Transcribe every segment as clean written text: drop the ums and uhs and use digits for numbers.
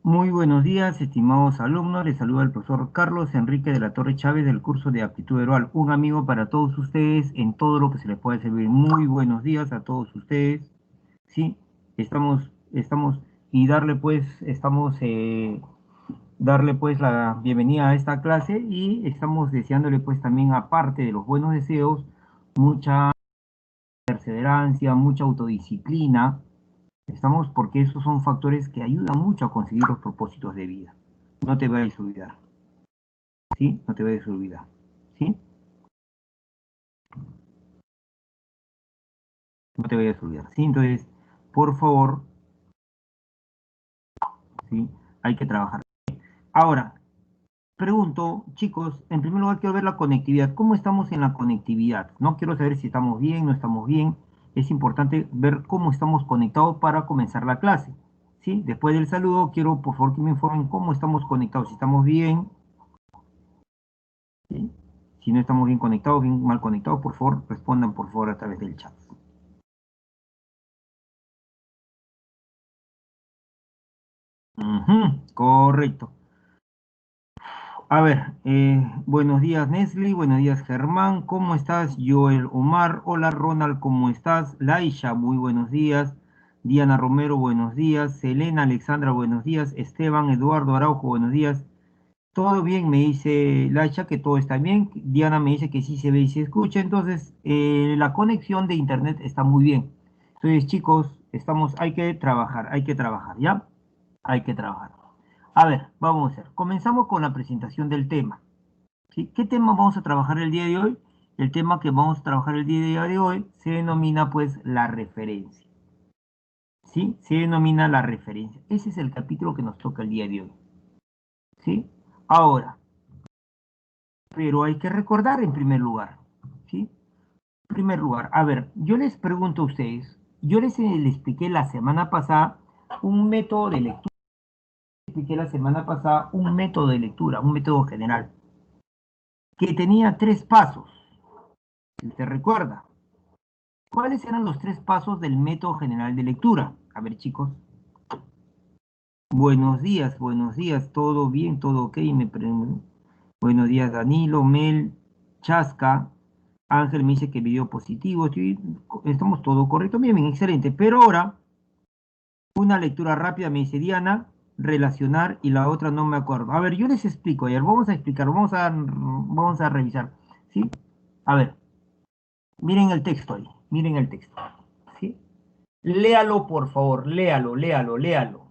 Muy buenos días, estimados alumnos. Les saluda el profesor Carlos Enrique de la Torre Chávez del curso de Aptitud Verbal. Un amigo para todos ustedes en todo lo que se les puede servir. Muy buenos días a todos ustedes. Sí, estamos y darle pues la bienvenida a esta clase y estamos deseándole pues también, aparte de los buenos deseos, mucha perseverancia, mucha autodisciplina. Estamos porque esos son factores que ayudan mucho a conseguir los propósitos de vida. No te vayas a olvidar, ¿sí? No te vayas a olvidar, ¿sí? No te vayas a olvidar, ¿sí? Entonces, por favor, ¿sí? Hay que trabajar. Ahora, pregunto, chicos, en primer lugar quiero ver la conectividad. ¿Cómo estamos en la conectividad? No quiero saber si estamos bien, no estamos bien. Es importante ver cómo estamos conectados para comenzar la clase, ¿sí? Después del saludo, quiero por favor que me informen cómo estamos conectados, si estamos bien, ¿sí? Si no estamos bien conectados, bien mal conectados, por favor, respondan por favor a través del chat. Correcto. A ver, buenos días Nesli, buenos días Germán, ¿cómo estás? Joel Omar, hola Ronald, ¿cómo estás? Laisha, muy buenos días. Diana Romero, buenos días. Selena Alexandra, buenos días. Esteban Eduardo Araujo, buenos días. Todo bien, me dice Laisha que todo está bien. Diana me dice que sí se ve y se escucha. Entonces, la conexión de internet está muy bien. Entonces, chicos, hay que trabajar, ¿ya? Hay que trabajar. A ver, vamos a hacer. Comenzamos con la presentación del tema, ¿sí? ¿Qué tema vamos a trabajar el día de hoy? El tema que vamos a trabajar el día de hoy se denomina, pues, la referencia, ¿sí? Se denomina la referencia. Ese es el capítulo que nos toca el día de hoy, ¿sí? Ahora, pero hay que recordar en primer lugar, ¿sí? En primer lugar, a ver, yo les pregunto a ustedes, les expliqué la semana pasada un método de lectura, un método general, que tenía tres pasos, si usted recuerda. ¿Cuáles eran los tres pasos del método general de lectura? A ver, chicos. Buenos días, todo bien, todo ok. Buenos días, Danilo, Mel, Chasca. Ángel me dice que video positivo. Estamos todo correcto. Bien, bien, excelente. Pero ahora, una lectura rápida me dice Diana, relacionar y la otra no me acuerdo. A ver, yo les explico. Ayer vamos a explicar, vamos a revisar. ¿Sí? A ver, miren el texto ahí. Miren el texto. ¿Sí? Léalo, por favor, léalo, léalo, léalo.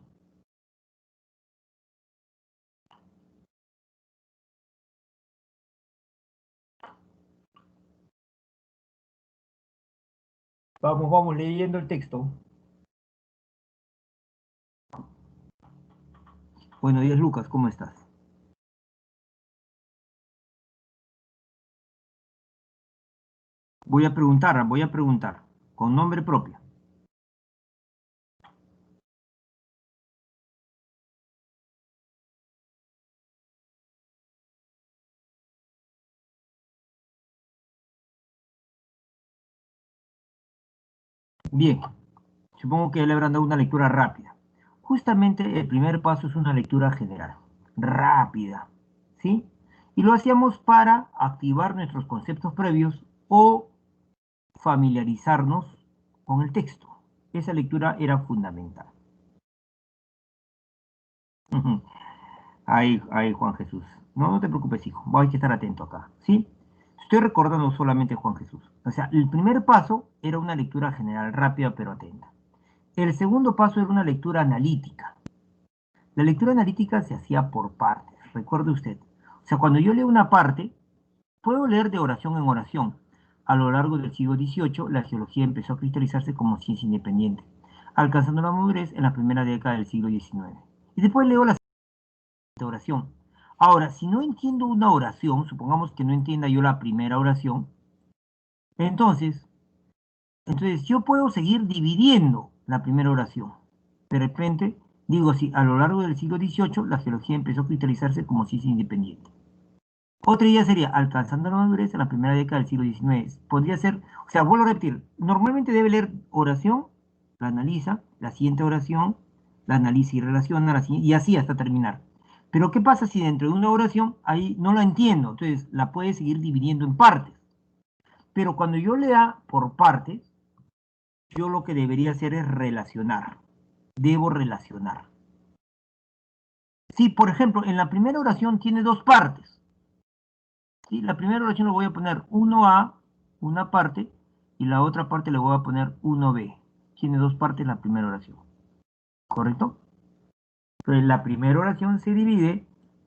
Vamos, vamos, leyendo el texto. Buenos días, Lucas, ¿cómo estás? Voy a preguntar, con nombre propio. Bien, supongo que le habrán dado una lectura rápida. Justamente el primer paso es una lectura general, rápida, ¿sí? Y lo hacíamos para activar nuestros conceptos previos o familiarizarnos con el texto. Esa lectura era fundamental. Ahí, Juan Jesús. No, no te preocupes, hijo. Hay que estar atento acá, ¿sí? Estoy recordando solamente Juan Jesús. O sea, el primer paso era una lectura general rápida pero atenta. El segundo paso era una lectura analítica. La lectura analítica se hacía por partes, recuerde usted. O sea, cuando yo leo una parte, puedo leer de oración en oración. A lo largo del siglo XVIII, la geología empezó a cristalizarse como ciencia independiente, alcanzando la madurez en la primera década del siglo XIX. Y después leo la de oración. Ahora, si no entiendo una oración, supongamos que no entienda yo la primera oración, entonces, entonces yo puedo seguir dividiendo la primera oración. De repente, digo así, a lo largo del siglo XVIII, la geología empezó a cristalizarse como ciencia independiente. Otra idea sería, alcanzando la madurez en la primera década del siglo XIX. Podría ser, o sea, vuelvo a repetir, normalmente debe leer oración, la analiza, la siguiente oración, la analiza y relaciona, y así hasta terminar. Pero ¿qué pasa si dentro de una oración ahí no la entiendo? Entonces la puedes seguir dividiendo en partes. Pero cuando yo lea por partes, yo lo que debería hacer es relacionar. Debo relacionar. Si, por ejemplo, en la primera oración tiene dos partes. ¿Sí? La primera oración le voy a poner 1A, una parte, y la otra parte le voy a poner 1B. Tiene dos partes la primera oración. ¿Correcto? Entonces la primera oración se divide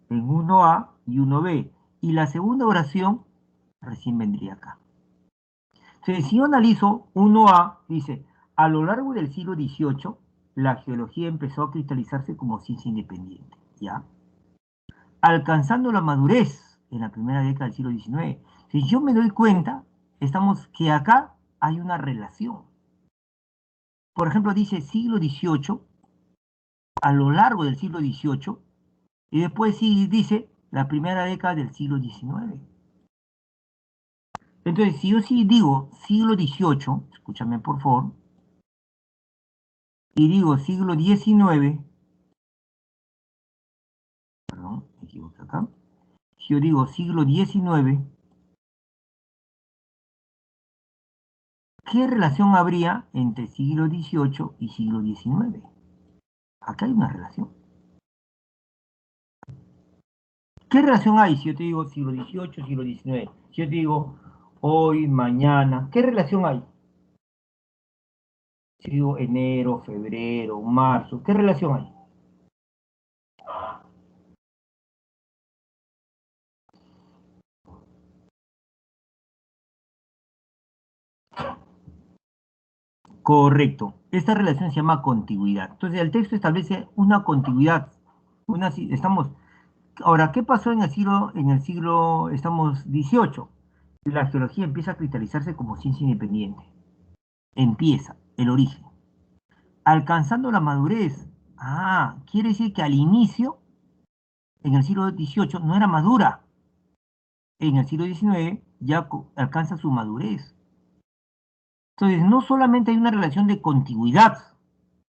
en 1A y 1B. Y la segunda oración recién vendría acá. Entonces, si yo analizo 1A, dice, a lo largo del siglo XVIII, la geología empezó a cristalizarse como ciencia independiente. ¿Ya? Alcanzando la madurez en la primera década del siglo XIX. Si yo me doy cuenta, estamos que acá hay una relación. Por ejemplo, dice siglo XVIII, a lo largo del siglo XVIII, y después sí dice la primera década del siglo XIX. Entonces, si yo sí digo siglo XVIII, escúchame por favor, y digo siglo XIX, perdón, me equivoqué acá, si yo digo siglo XIX, ¿qué relación habría entre siglo XVIII y siglo XIX? Acá hay una relación. ¿Qué relación hay si yo te digo siglo XVIII, siglo XIX? Si yo te digo hoy, mañana, ¿qué relación hay? Si digo enero, febrero, marzo, ¿qué relación hay? Correcto. Esta relación se llama contigüidad. Entonces el texto establece una contigüidad. Estamos. Ahora, ¿qué pasó estamos 18? La geología empieza a cristalizarse como ciencia independiente. Empieza el origen. Alcanzando la madurez. Ah, quiere decir que al inicio, en el siglo XVIII, no era madura. En el siglo XIX ya alcanza su madurez. Entonces, no solamente hay una relación de contigüidad,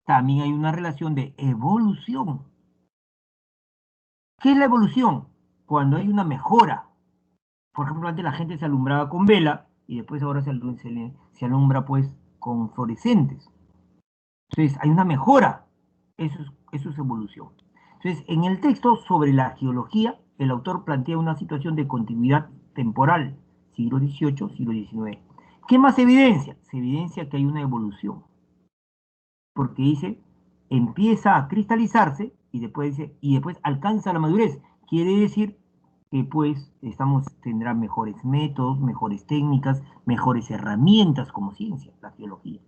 también hay una relación de evolución. ¿Qué es la evolución? Cuando hay una mejora. Por ejemplo, antes la gente se alumbraba con vela y después ahora se alumbra pues con fluorescentes. Entonces, hay una mejora. Eso es evolución. Entonces, en el texto sobre la geología, el autor plantea una situación de continuidad temporal, siglo XVIII, siglo XIX. ¿Qué más evidencia? Se evidencia que hay una evolución, porque dice, empieza a cristalizarse y después alcanza la madurez. Quiere decir que pues tendrá mejores métodos, mejores técnicas, mejores herramientas como ciencia, la geología.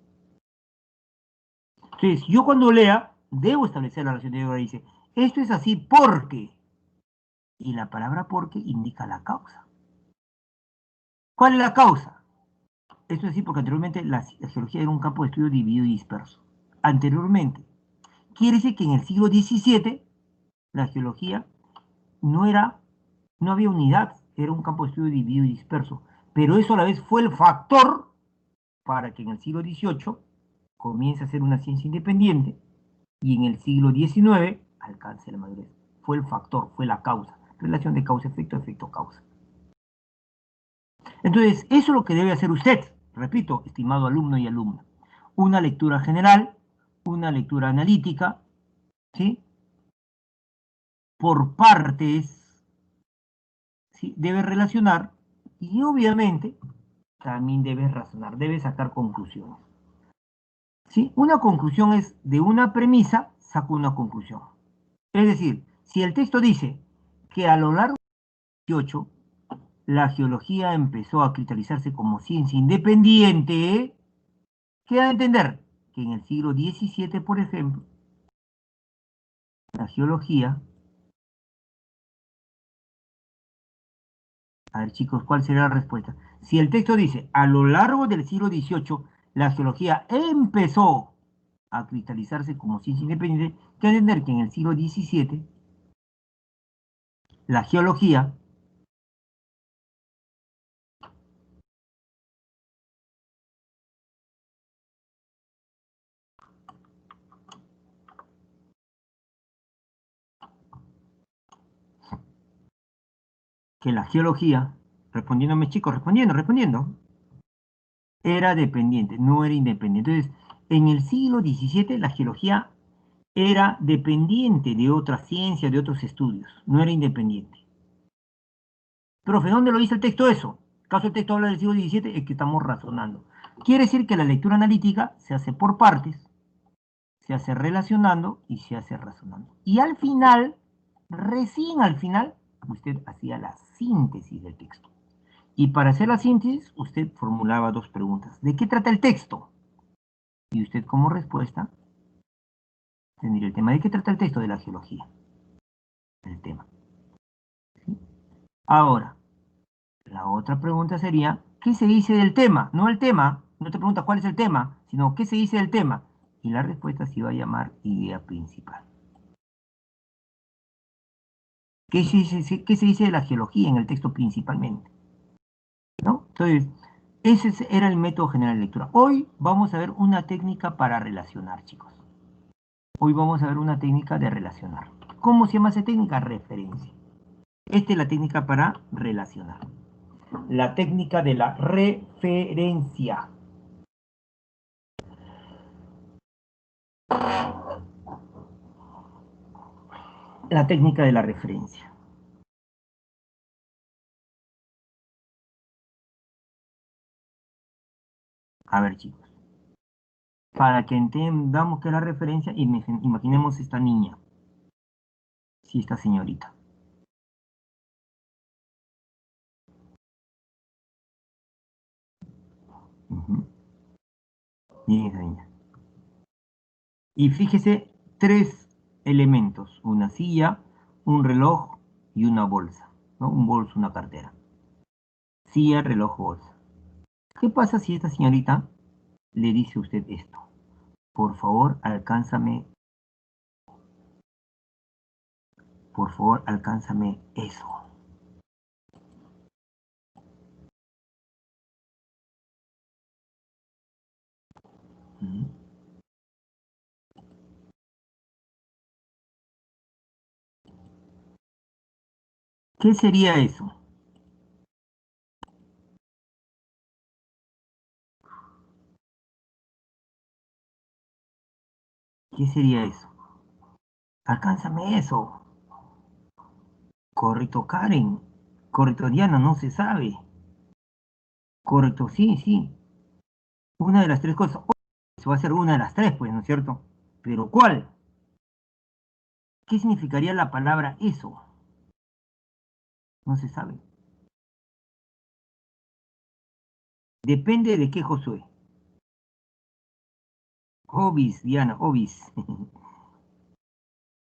Entonces, yo cuando lea, debo establecer la relación de ahora dice, esto es así porque, y la palabra porque indica la causa. ¿Cuál es la causa? Esto es así porque anteriormente la geología era un campo de estudio dividido y disperso. Anteriormente, quiere decir que en el siglo XVII la geología no era, no había unidad, era un campo de estudio dividido y disperso. Pero eso a la vez fue el factor para que en el siglo XVIII comience a ser una ciencia independiente y en el siglo XIX alcance la madurez. Fue el factor, fue la causa. Relación de causa-efecto, efecto-causa. Entonces, eso es lo que debe hacer usted, repito, estimado alumno y alumna. Una lectura general, una lectura analítica, ¿sí? Por partes, ¿sí? Debe relacionar y obviamente también debe razonar, debe sacar conclusiones. ¿Sí? Una conclusión es de una premisa, saco una conclusión. Es decir, si el texto dice que a lo largo del 18 la geología empezó a cristalizarse como ciencia independiente, queda a entender que en el siglo XVII, por ejemplo, la geología, a ver chicos, ¿cuál será la respuesta? Si el texto dice, a lo largo del siglo XVIII, la geología empezó a cristalizarse como ciencia independiente, queda a entender que en el siglo XVII, la geología que la geología, respondiéndome chicos, respondiendo, era dependiente, no era independiente. Entonces, en el siglo XVII la geología era dependiente de otras ciencias, de otros estudios, no era independiente. Profe, ¿dónde lo dice el texto eso? ¿Acaso el texto habla del siglo XVII? Es que estamos razonando. Quiere decir que la lectura analítica se hace por partes, se hace relacionando y se hace razonando. Y al final, recién al final, usted hacía la síntesis del texto. Y para hacer la síntesis, usted formulaba dos preguntas. ¿De qué trata el texto? Y usted como respuesta tendría el tema. ¿De qué trata el texto? De la geología. El tema. ¿Sí? Ahora, la otra pregunta sería, ¿qué se dice del tema? No el tema, no te pregunta cuál es el tema, sino ¿qué se dice del tema? Y la respuesta se iba a llamar idea principal. ¿Qué se dice de la geología en el texto principalmente? ¿No? Entonces, era el método general de lectura. Hoy vamos a ver una técnica para relacionar, chicos. Hoy vamos a ver una técnica de relacionar. ¿Cómo se llama esa técnica? Referencia. Esta es la técnica para relacionar. La técnica de la referencia. La técnica de la referencia. A ver, chicos. Para que entendamos qué es la referencia, imaginemos esta niña. Sí, esta señorita. Ujú. Miren esa niña. Y fíjese, tres elementos. Una silla, un reloj y una bolsa. ¿No? Un bolso, una cartera. Silla, reloj, bolsa. ¿Qué pasa si esta señorita le dice a usted esto? Por favor, alcánzame. Por favor, alcánzame eso. ¿Mm? ¿Qué sería eso? ¿Qué sería eso? Alcánzame eso. Correcto, Karen. Correcto, Diana, no se sabe. Correcto, sí, sí. Una de las tres cosas. Eso va a ser una de las tres, pues, ¿no es cierto? Pero ¿cuál? ¿Qué significaría la palabra eso? No se sabe. Depende de qué, Josué. Hobbies, Diana, hobbies.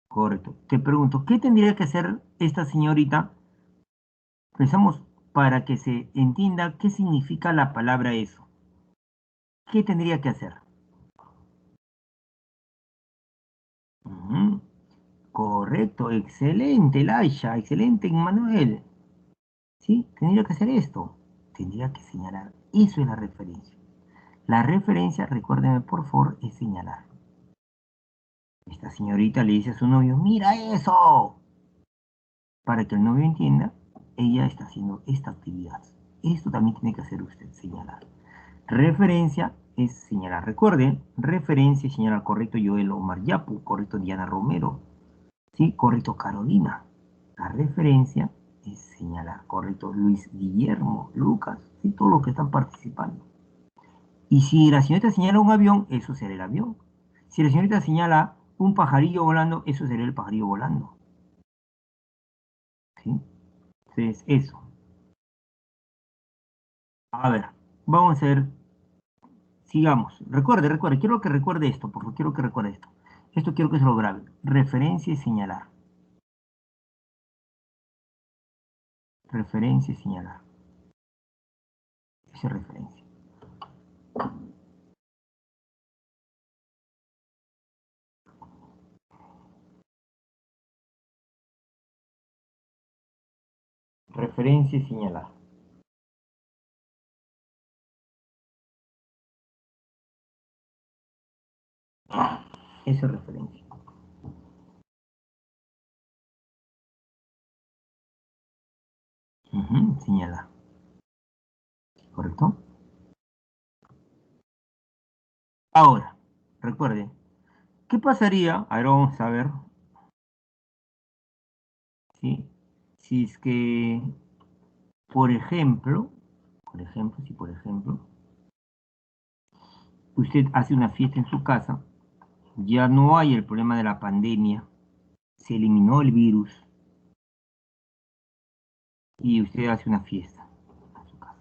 Correcto. Te pregunto, ¿qué tendría que hacer esta señorita? Pensamos para que se entienda qué significa la palabra eso. ¿Qué tendría que hacer? Ujú. Correcto, excelente, Laisha, excelente, Manuel. ¿Sí? Tendría que hacer esto. Tendría que señalar. Eso es la referencia. La referencia, recuérdeme por favor, es señalar. Esta señorita le dice a su novio, mira eso. Para que el novio entienda, ella está haciendo esta actividad. Esto también tiene que hacer usted, señalar. Referencia es señalar. Recuerden, referencia es señalar correcto Joel Omar Yapu, correcto Diana Romero, ¿sí? Correcto Carolina. La referencia es señalar, correcto Luis Guillermo, Lucas, ¿sí? Todos los que están participando. Y si la señorita señala un avión, eso será el avión. Si la señorita señala un pajarillo volando, eso será el pajarillo volando. ¿Sí? Entonces, eso. A ver, vamos a ver. Sigamos. Recuerde, quiero que recuerde esto, porque quiero que recuerde esto. Esto quiero que se lo grabe. Referencia y señalar. Referencia y señalar. Esa es referencia. Referencia y señalar. Esa es referencia. Señalar. ¿Correcto? Ahora, recuerde, ¿qué pasaría? Ahora vamos a ver, ¿sí? Si es que, si por ejemplo, usted hace una fiesta en su casa, ya no hay el problema de la pandemia, se eliminó el virus y usted hace una fiesta en su casa.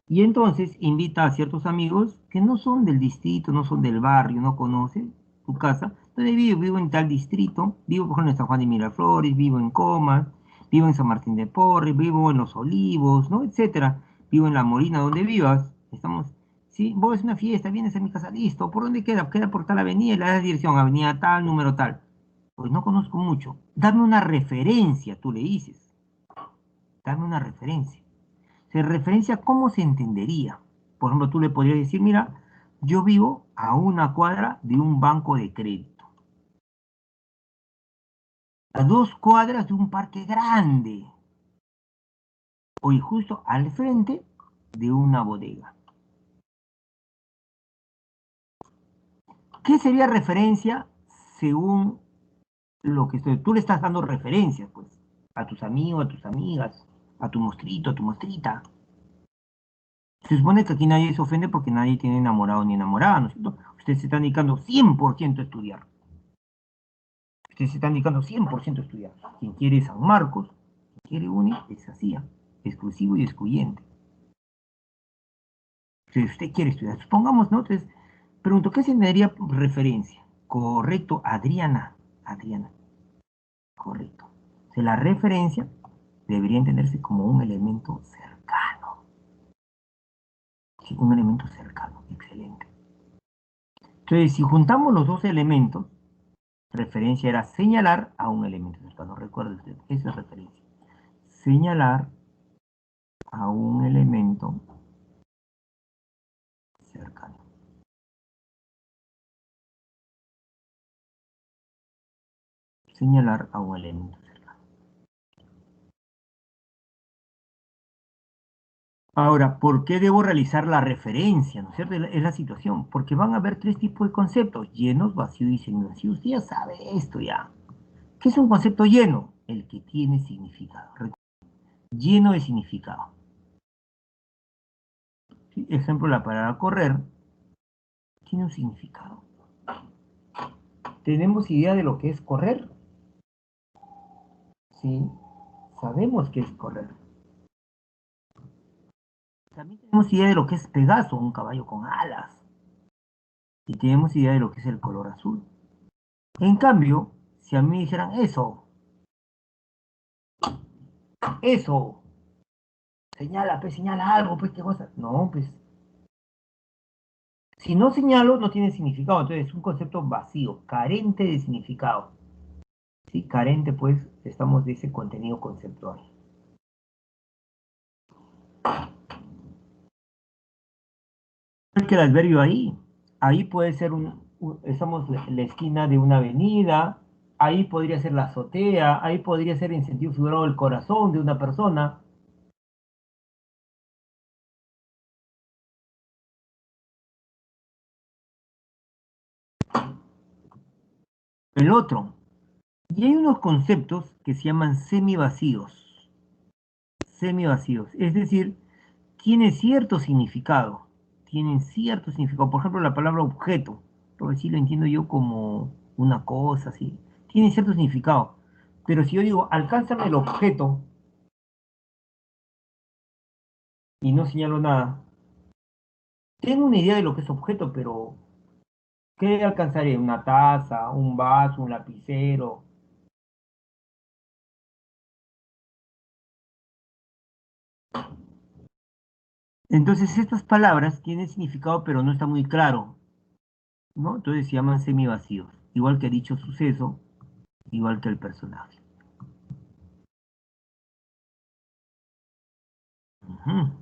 Y entonces invita a ciertos amigos que no son del distrito, no son del barrio, no conocen su casa. Entonces vivo en tal distrito, vivo por ejemplo en San Juan de Miraflores, vivo en Comas, vivo en San Martín de Porres, vivo en Los Olivos, ¿no? Etcétera. Vivo en La Molina, donde vivas. Estamos, sí, vos es una fiesta, vienes a mi casa, listo. ¿Por dónde queda? Queda por tal avenida y le das dirección, avenida tal, número tal. Pues no conozco mucho. Dame una referencia, tú le dices. Dame una referencia. Se referencia cómo se entendería. Por ejemplo, tú le podrías decir, mira, yo vivo a una cuadra de un banco de crédito, a 2 cuadras de un parque grande, o y justo al frente de una bodega. ¿Qué sería referencia según lo que tú le estás dando referencias, pues, a tus amigos, a tus amigas, a tu mostrito, a tu mostrita? Se supone que aquí nadie se ofende porque nadie tiene enamorado ni enamorada, ¿no es cierto? Usted se está dedicando 100% a estudiar. Ustedes se están dedicando 100% a estudiar. Quien quiere San Marcos, quien quiere UNI, es así, exclusivo y excluyente. Si usted quiere estudiar, supongamos, ¿no? Entonces, pregunto, ¿qué se me daría referencia? Correcto, Adriana. Adriana, correcto. O sea, la referencia debería entenderse como un elemento cercano. Sí, un elemento cercano, excelente. Entonces, si juntamos los dos elementos, referencia era señalar a un elemento cercano. Recuerde usted, esa es referencia. Señalar a un elemento cercano. Señalar a un elemento cercano. Ahora, ¿por qué debo realizar la referencia? ¿No es cierto? Es la situación. Porque van a haber 3 tipos de conceptos: llenos, vacío y semivacío. Usted ya sabe esto ya. ¿Qué es un concepto lleno? El que tiene significado. Lleno de significado. ¿Sí? Ejemplo, la palabra correr tiene un significado. ¿Tenemos idea de lo que es correr? Sí, sabemos qué es correr. También tenemos idea de lo que es Pegaso, un caballo con alas. Y tenemos idea de lo que es el color azul. En cambio, si a mí dijeran eso, señala, pues señala algo, pues qué cosa. No, pues, si no señalo, no tiene significado. Entonces es un concepto vacío, carente de significado. Sí, carente, pues, estamos de ese contenido conceptual. ¿Qué el adverbio ahí? Ahí puede ser estamos en la esquina de una avenida, ahí podría ser la azotea, ahí podría ser en sentido figurado el corazón de una persona. El otro. Y hay unos conceptos que se llaman semivacíos. Semivacíos. Es decir, tiene cierto significado. Tienen cierto significado. Por ejemplo, la palabra objeto. Por decir, lo entiendo yo como una cosa, así. Tiene cierto significado. Pero si yo digo, alcánzame el objeto y no señalo nada, tengo una idea de lo que es objeto, pero ¿qué alcanzaré? ¿Una taza, un vaso, un lapicero? Entonces, estas palabras tienen significado, pero no está muy claro, ¿no? Entonces se llaman semivacíos, igual que dicho suceso, igual que el personaje. Ujú,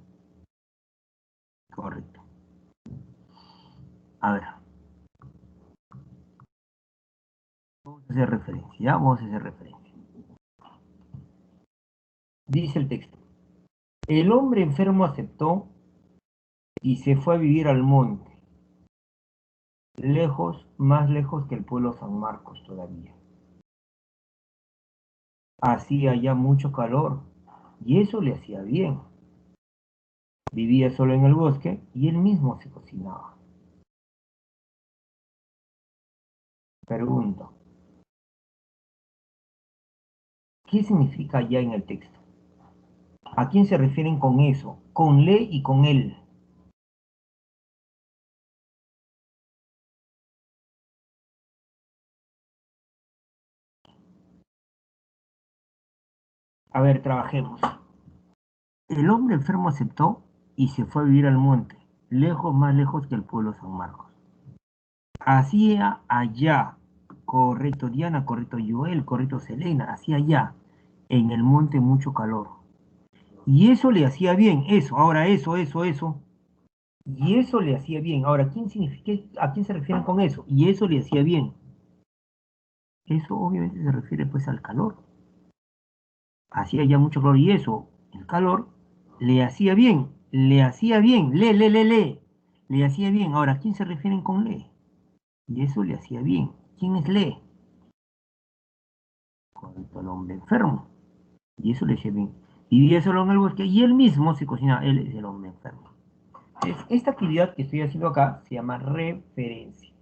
correcto. A ver, vamos a hacer referencia, ¿ya? Vamos a hacer referencia. Dice el texto. El hombre enfermo aceptó y se fue a vivir al monte, lejos, más lejos que el pueblo San Marcos todavía. Hacía ya mucho calor y eso le hacía bien. Vivía solo en el bosque y él mismo se cocinaba. Pregunto, ¿qué significa ya en el texto? ¿A quién se refieren con eso? Con le y con él. A ver, trabajemos. El hombre enfermo aceptó y se fue a vivir al monte, lejos, más lejos que el pueblo San Marcos. Hacía allá, correcto Diana, correcto Joel, correcto Selena, hacía allá, en el monte mucho calor. Y eso le hacía bien, eso, ahora eso. Y eso le hacía bien. Ahora, ¿quién significa, a quién se refieren con eso? Y eso le hacía bien. Eso obviamente se refiere pues al calor. Hacía ya mucho calor y eso, el calor, le hacía bien, le hacía bien. Ahora, ¿a quién se refieren con le? Y eso le hacía bien. ¿Quién es le? Correcto, el hombre enfermo. Y eso le hacía bien. Vivía solo en el bosque y él mismo se cocinaba. Él es el hombre enfermo. Esta actividad que estoy haciendo acá se llama referencia.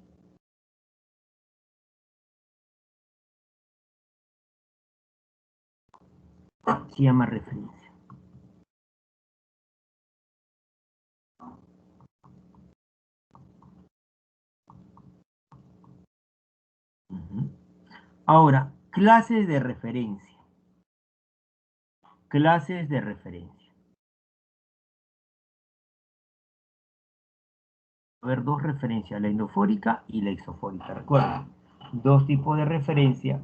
Se llama referencia. Ujú. Ahora, clases de referencia. Clases de referencia. A ver, dos referencias, la endofórica y la exofórica. Recuerden, dos tipos de referencia,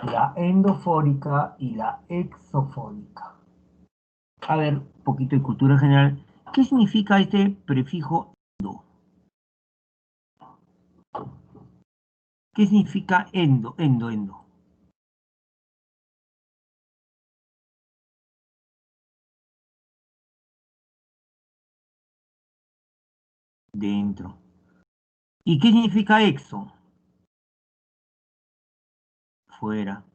la endofórica y la exofórica. A ver, un poquito de cultura general. ¿Qué significa este prefijo endo? ¿Qué significa endo? Dentro. ¿Y qué significa exo? Fuera.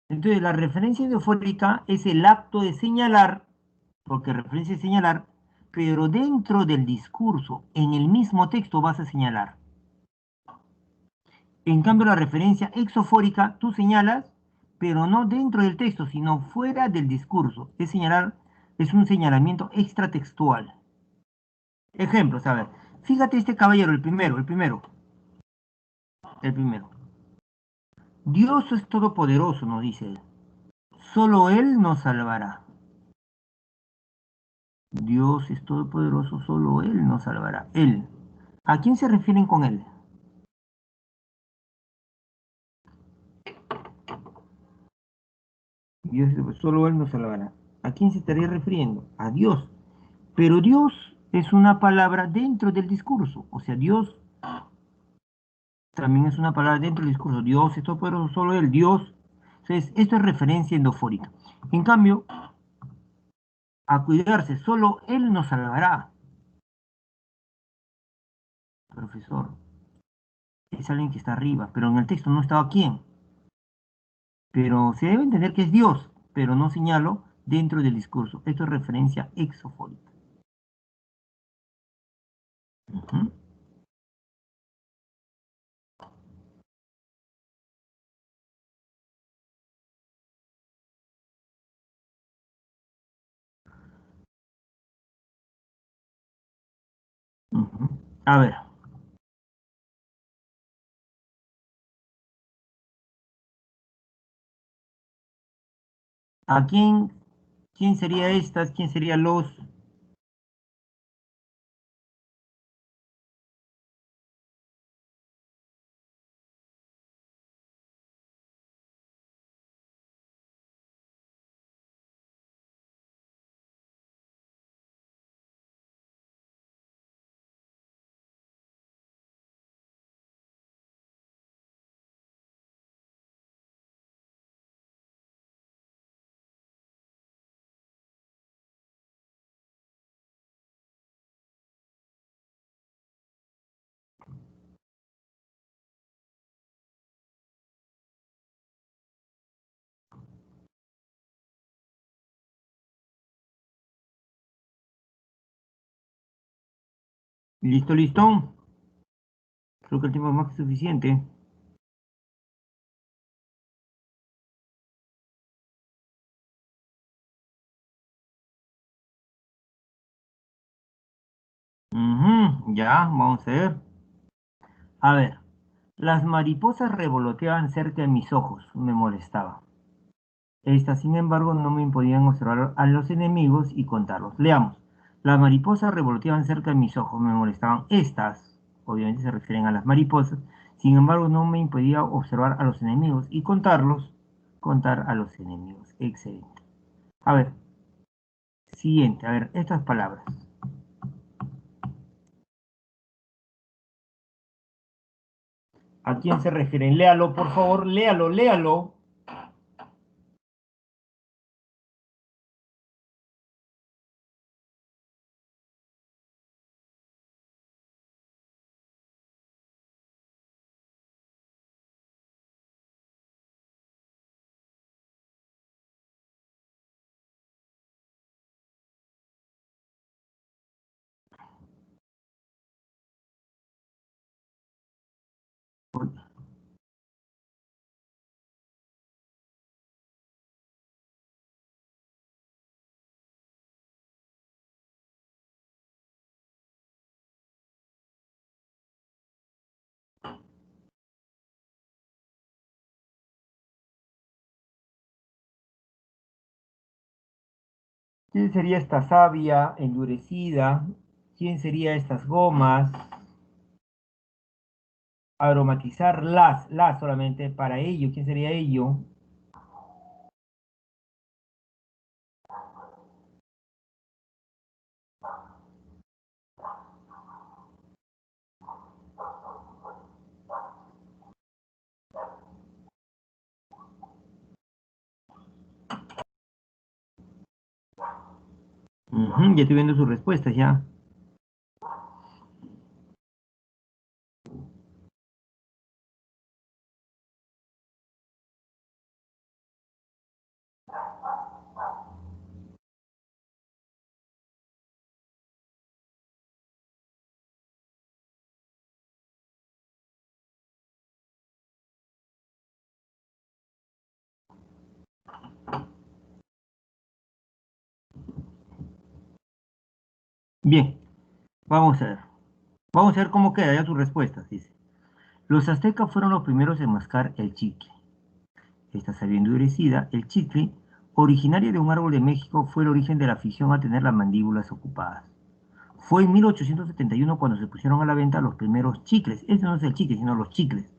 Entonces, la referencia endofórica es el acto de señalar, porque referencia es señalar, pero dentro del discurso, en el mismo texto vas a señalar. En cambio, la referencia exofórica, tú señalas, pero no dentro del texto, sino fuera del discurso. Es señalar, es un señalamiento extratextual. Ejemplos, a ver. Fíjate este caballero, el primero. Dios es todopoderoso, nos dice él. Solo Él nos salvará. Dios es todopoderoso, solo Él nos salvará. Él. ¿A quién se refieren con Él? Dios, solo Él nos salvará. ¿A quién se estaría refiriendo? A Dios. Pero Dios es una palabra dentro del discurso. O sea, Dios también es una palabra dentro del discurso. Dios es todopoderoso, solo Él. Dios. Entonces, esto es referencia endofórica. En cambio, a cuidarse, solo Él nos salvará. Profesor, es alguien que está arriba, pero en el texto no estaba quién. Pero se debe entender que es Dios, pero no señalo dentro del discurso. Esto es referencia exofórica. Ujú, ujú. A ver, ¿a quién sería estas? ¿Quién sería los? ¿Listo, listo? Creo que el tiempo es más que suficiente. Ujú, ya, vamos a ver. A ver, las mariposas revoloteaban cerca de mis ojos, me molestaba. Estas, sin embargo, no me podían observar a los enemigos y contarlos. Leamos. Las mariposas revoloteaban cerca de mis ojos, me molestaban. Estas, obviamente se refieren a las mariposas, sin embargo, no me impedía observar a los enemigos y contarlos, contar a los enemigos. Excelente. A ver, siguiente, a ver, estas palabras. ¿A quién se refieren? Léalo, por favor, léalo, léalo. ¿Quién sería esta savia endurecida? ¿Quién sería estas gomas? Aromatizar las solamente para ello. ¿Quién sería ello? Ujú, ya estoy viendo sus respuestas ya. Bien, vamos a ver. Vamos a ver cómo queda ya sus respuestas, dice. Los aztecas fueron los primeros en mascar el chicle. Esta savia endurecida, el chicle, originario de un árbol de México, fue el origen de la afición a tener las mandíbulas ocupadas. Fue en 1871 cuando se pusieron a la venta los primeros chicles. Este no es el chicle, sino los chicles,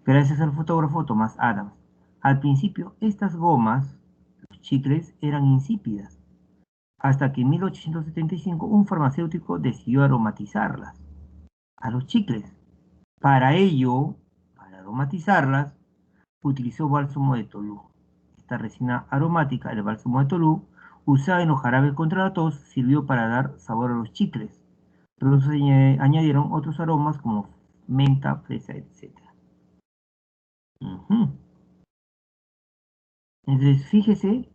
gracias al fotógrafo Thomas Adams. Al principio, estas gomas, los chicles, eran insípidas, hasta que en 1875 un farmacéutico decidió aromatizarlas a los chicles. Para ello, para aromatizarlas, utilizó bálsamo de Tolú. Esta resina aromática, el bálsamo de Tolú, usada en los jarabes contra la tos, sirvió para dar sabor a los chicles. Luego se añadieron otros aromas como menta, fresa, etc. Ujú. Entonces, fíjese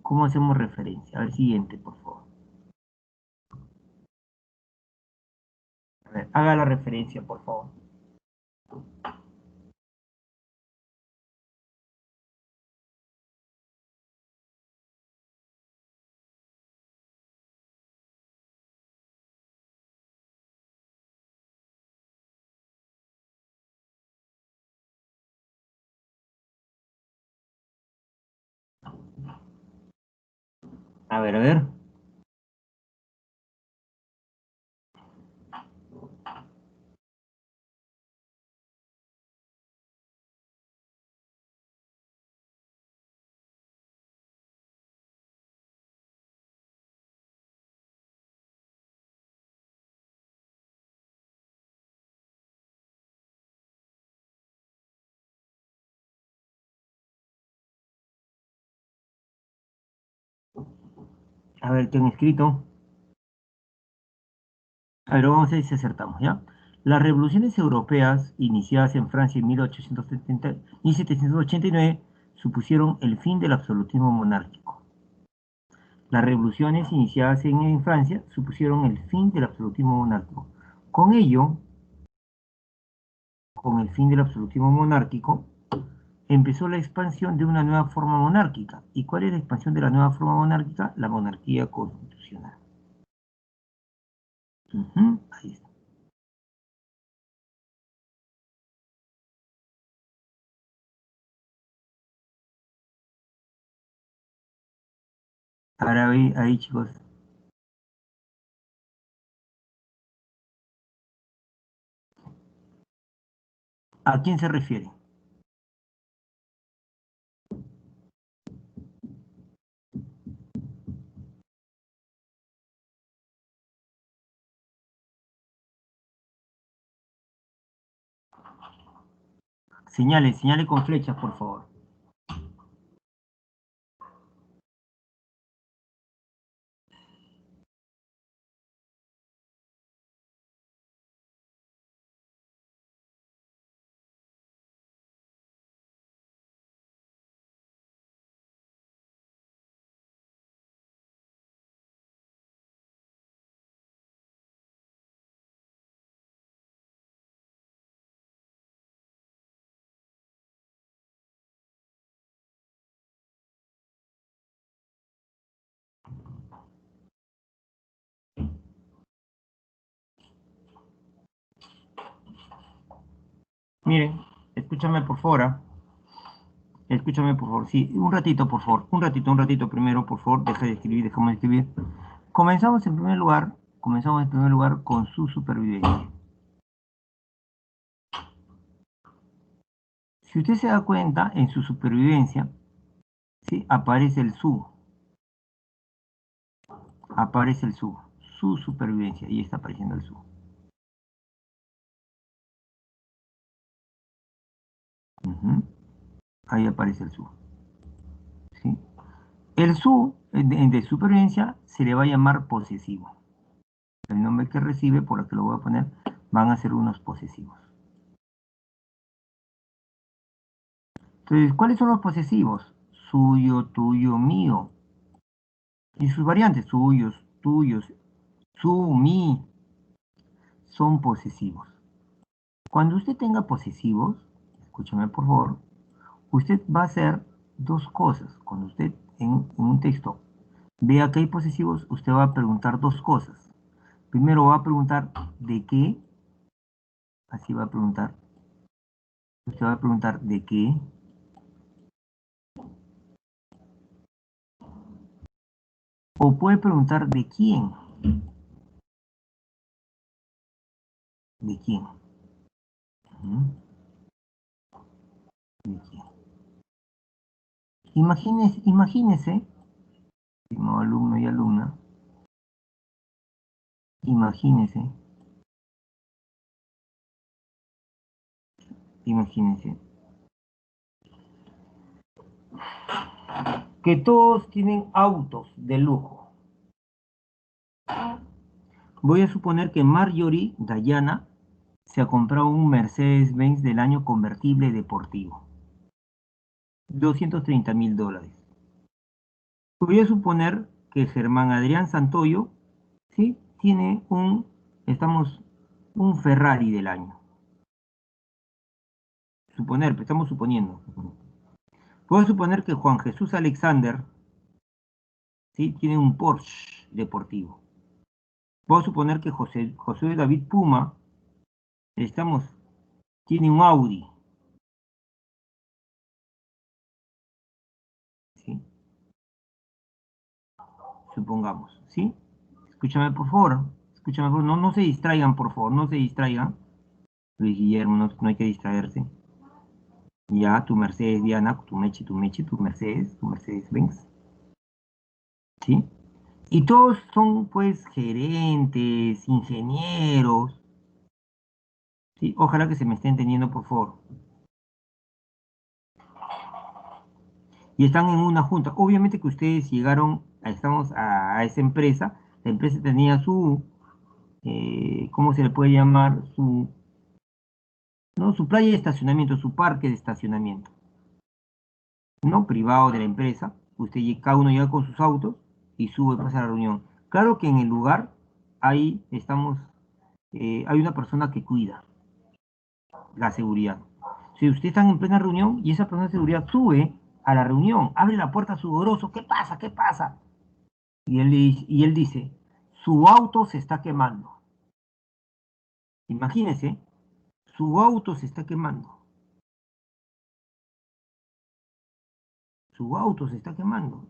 cómo hacemos referencia. A ver, siguiente, por favor. A ver, haga la referencia, por favor. A ver, a ver. A ver, ¿qué han escrito? A ver, vamos a ver si acertamos, ¿ya? Las revoluciones europeas, iniciadas en Francia en 1870, 1789, supusieron el fin del absolutismo monárquico. Las revoluciones iniciadas en Francia supusieron el fin del absolutismo monárquico. Con ello, con el fin del absolutismo monárquico, empezó la expansión de una nueva forma monárquica. ¿Y cuál es la expansión de la nueva forma monárquica? La monarquía constitucional. Ahí está. Ahora ahí, chicos. ¿A quién se refiere? Señale, señale con flechas, por favor. Miren, escúchame por favor. Escúchame por favor. Sí, un ratito, por favor. Un ratito primero, por favor. Deja de escribir, dejamos de escribir. Comenzamos en primer lugar con su supervivencia. Si usted se da cuenta, en su supervivencia, ¿sí? Aparece el su supervivencia, y está apareciendo el su. Ujú. Ahí aparece el su. ¿Sí? El su de supervivencia se le va a llamar posesivo. El nombre que recibe, por el que lo voy a poner, van a ser unos posesivos. Entonces, ¿cuáles son los posesivos? Suyo, tuyo, mío. Y sus variantes, suyos, tuyos, su, mi, son posesivos. Cuando usted tenga posesivos, escúchame por favor, usted va a hacer dos cosas. Cuando usted en un texto vea que hay posesivos, usted va a preguntar dos cosas. Primero va a preguntar de qué, así va a preguntar. Usted va a preguntar de qué, o puede preguntar de quién, de quién, ¿Mm? De quién. Imagínese, estimado alumno y alumna, imagínese, imagínese, que todos tienen autos de lujo. Voy a suponer que Marjorie Dayana se ha comprado un Mercedes-Benz del año convertible deportivo. $230.000. Voy a suponer que Germán Adrián Santoyo, ¿sí? Tiene un Ferrari del año. Suponer, pues, estamos suponiendo. Voy a suponer que Juan Jesús Alexander, ¿sí? Tiene un Porsche deportivo. Voy a suponer que José David Puma, estamos, tiene un Audi, ¿sí? Supongamos, ¿sí? Escúchame por favor, escúchame por favor, no se distraigan por favor, no se distraigan. Luis Guillermo, no hay que distraerse. Ya, tu Mercedes Diana, tu Mercedes Benz, ¿sí? Y todos son pues gerentes, ingenieros, ¿sí? Ojalá que se me esté entendiendo por favor. Y están en una junta. Obviamente que ustedes llegaron, a esa empresa, la empresa tenía ¿cómo se le puede llamar? ¿No? Su playa de estacionamiento, su parque de estacionamiento, ¿no? Privado de la empresa. Cada uno llega con sus autos y sube pues a la reunión. Claro que en el lugar, ahí estamos, hay una persona que cuida la seguridad. Si usted está en plena reunión y esa persona de seguridad sube a la reunión, abre la puerta sudoroso, ¿qué pasa? ¿Qué pasa? Y él dice, su auto se está quemando. Imagínese, su auto se está quemando. Su auto se está quemando.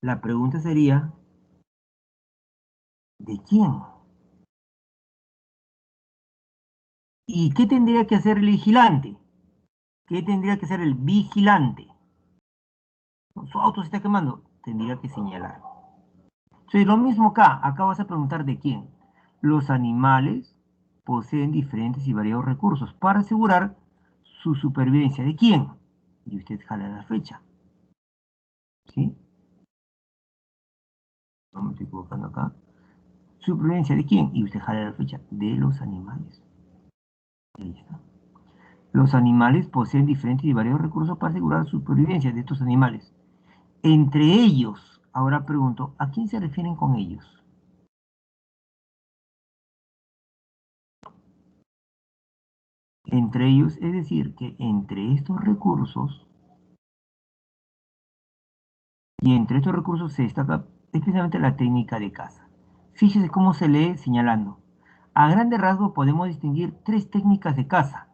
La pregunta sería, ¿de quién? ¿Y qué tendría que hacer el vigilante? ¿Qué tendría que hacer el vigilante? Su auto se está quemando. Tendría que señalar. Entonces, lo mismo acá. Acá vas a preguntar de quién. Los animales poseen diferentes y variados recursos para asegurar su supervivencia. ¿De quién? Y usted jala la fecha. ¿Sí? No me estoy equivocando acá. ¿Supervivencia de quién? Y usted jala la fecha. De los animales. Ahí está. Los animales poseen diferentes y variados recursos para asegurar la supervivencia de estos animales. Entre ellos, ahora pregunto, ¿a quién se refieren con ellos? Entre ellos, es decir, que entre estos recursos, y entre estos recursos se destaca especialmente la técnica de caza. Fíjese cómo se lee señalando. A grande rasgo podemos distinguir tres técnicas de caza.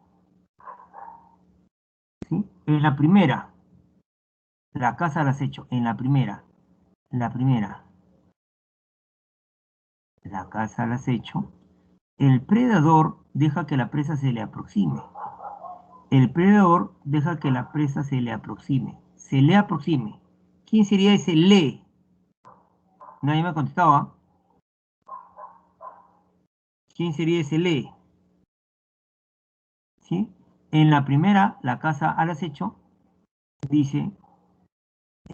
¿Sí? En la primera, la caza al acecho. En la primera, la caza al acecho. El predador deja que la presa se le aproxime. El predador deja que la presa se le aproxime. Se le aproxime. ¿Quién sería ese le? Nadie me contestaba. ¿Quién sería ese le? ¿Sí? En la primera, la caza al acecho, dice,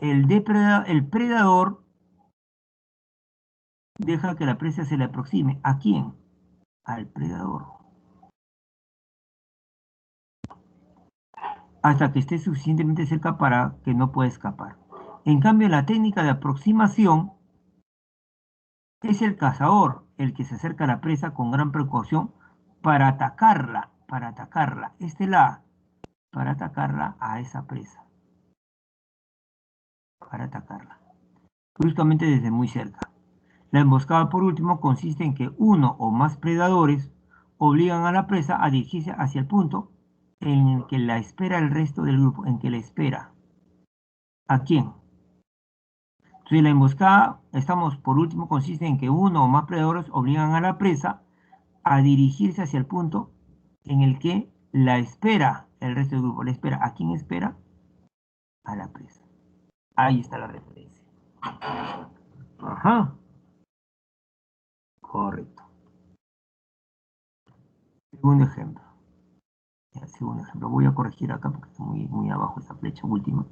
el predador deja que la presa se le aproxime. ¿A quién? Al predador. Hasta que esté suficientemente cerca para que no pueda escapar. En cambio, la técnica de aproximación es el cazador el que se acerca a la presa con gran precaución para atacarla. Esta es la para atacarla a esa presa, para atacarla, bruscamente desde muy cerca. La emboscada, por último, consiste en que uno o más predadores obligan a la presa a dirigirse hacia el punto en el que la espera el resto del grupo, en que la espera. ¿A quién? Entonces, la emboscada, estamos, por último, consiste en que uno o más predadores obligan a la presa a dirigirse hacia el punto en el que la espera el resto del grupo. ¿La espera? ¿A quién espera? A la presa. Ahí está la referencia. Ajá, correcto. Segundo ejemplo. Ya, segundo ejemplo. Voy a corregir acá porque está muy, muy abajo esa flecha última.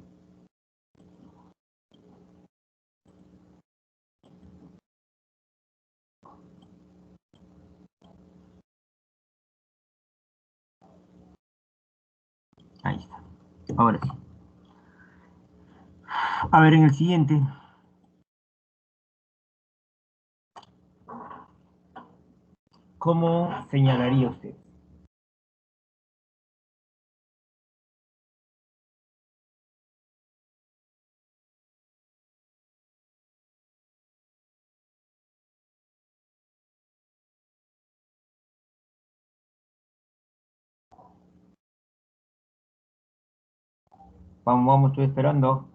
Ahí está. Ahora sí. A ver, en el siguiente. ¿Cómo señalaría usted? Vamos, vamos, estoy esperando.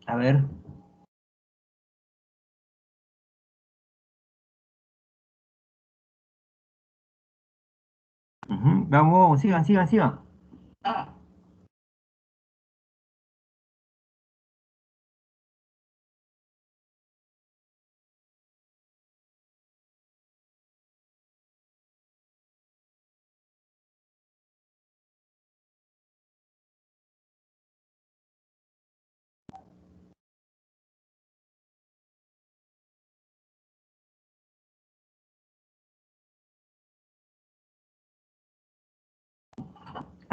A ver. Vamos, vamos, sigan, sigan, sigan.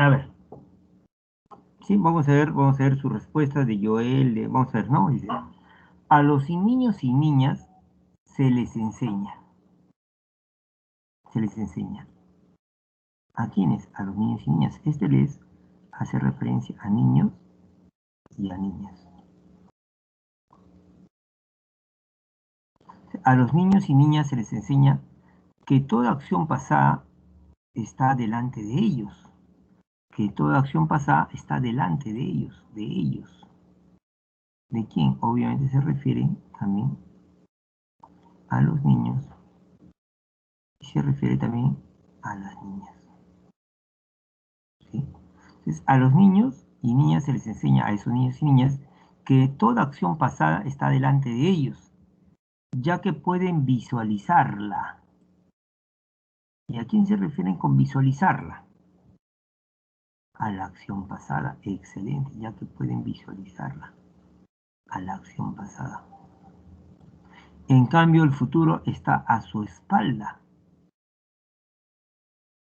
A ver, sí, vamos a ver su respuesta de Joel, vamos a ver, ¿no? Dice, a los niños y niñas se les enseña, se les enseña. ¿A quiénes? A los niños y niñas. Este les hace referencia a niños y a niñas. A los niños y niñas se les enseña que toda acción pasada está delante de ellos, que toda acción pasada está delante de ellos, de ellos. ¿De quién? Obviamente se refiere también a los niños y se refiere también a las niñas. ¿Sí? Entonces, a los niños y niñas se les enseña, a esos niños y niñas, que toda acción pasada está delante de ellos, ya que pueden visualizarla. ¿Y a quién se refieren con visualizarla? A la acción pasada. Excelente, ya que pueden visualizarla. A la acción pasada. En cambio, el futuro está a su espalda.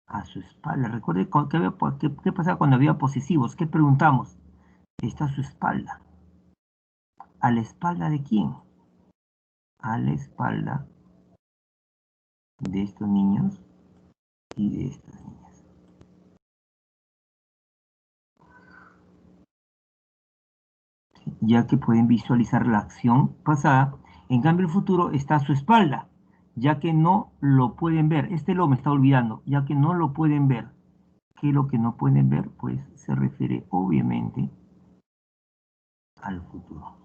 A su espalda. Recuerde qué pasaba cuando había posesivos. ¿Qué preguntamos? Está a su espalda. ¿A la espalda de quién? A la espalda de estos niños y de estas niñas. Ya que pueden visualizar la acción pasada. En cambio, el futuro está a su espalda, ya que no lo pueden ver. Este lo me está olvidando, ya que no lo pueden ver. ¿Qué es lo que no pueden ver? Pues se refiere obviamente al futuro,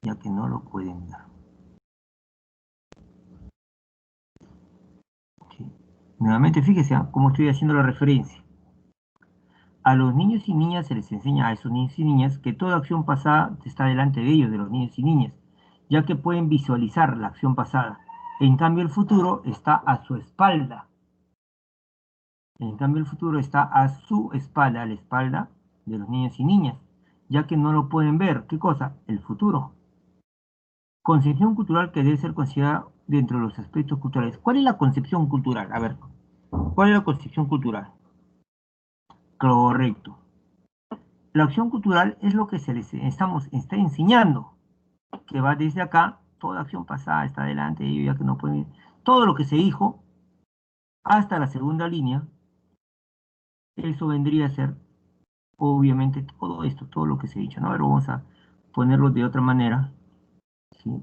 ya que no lo pueden ver. ¿Sí? Nuevamente, fíjese cómo estoy haciendo la referencia. A los niños y niñas se les enseña a esos niños y niñas que toda acción pasada está delante de ellos, de los niños y niñas, ya que pueden visualizar la acción pasada. En cambio, el futuro está a su espalda. En cambio, el futuro está a su espalda, a la espalda de los niños y niñas, ya que no lo pueden ver. ¿Qué cosa? El futuro. Concepción cultural que debe ser considerada dentro de los aspectos culturales. ¿Cuál es la concepción cultural? A ver, ¿cuál es la concepción cultural? Correcto. La acción cultural es lo que está enseñando, que va desde acá, toda acción pasada está delante de ellos, ya que no pueden, todo lo que se dijo hasta la segunda línea, eso vendría a ser, obviamente, todo esto, todo lo que se ha dicho, ¿no? Ahora vamos a ponerlo de otra manera, ¿sí?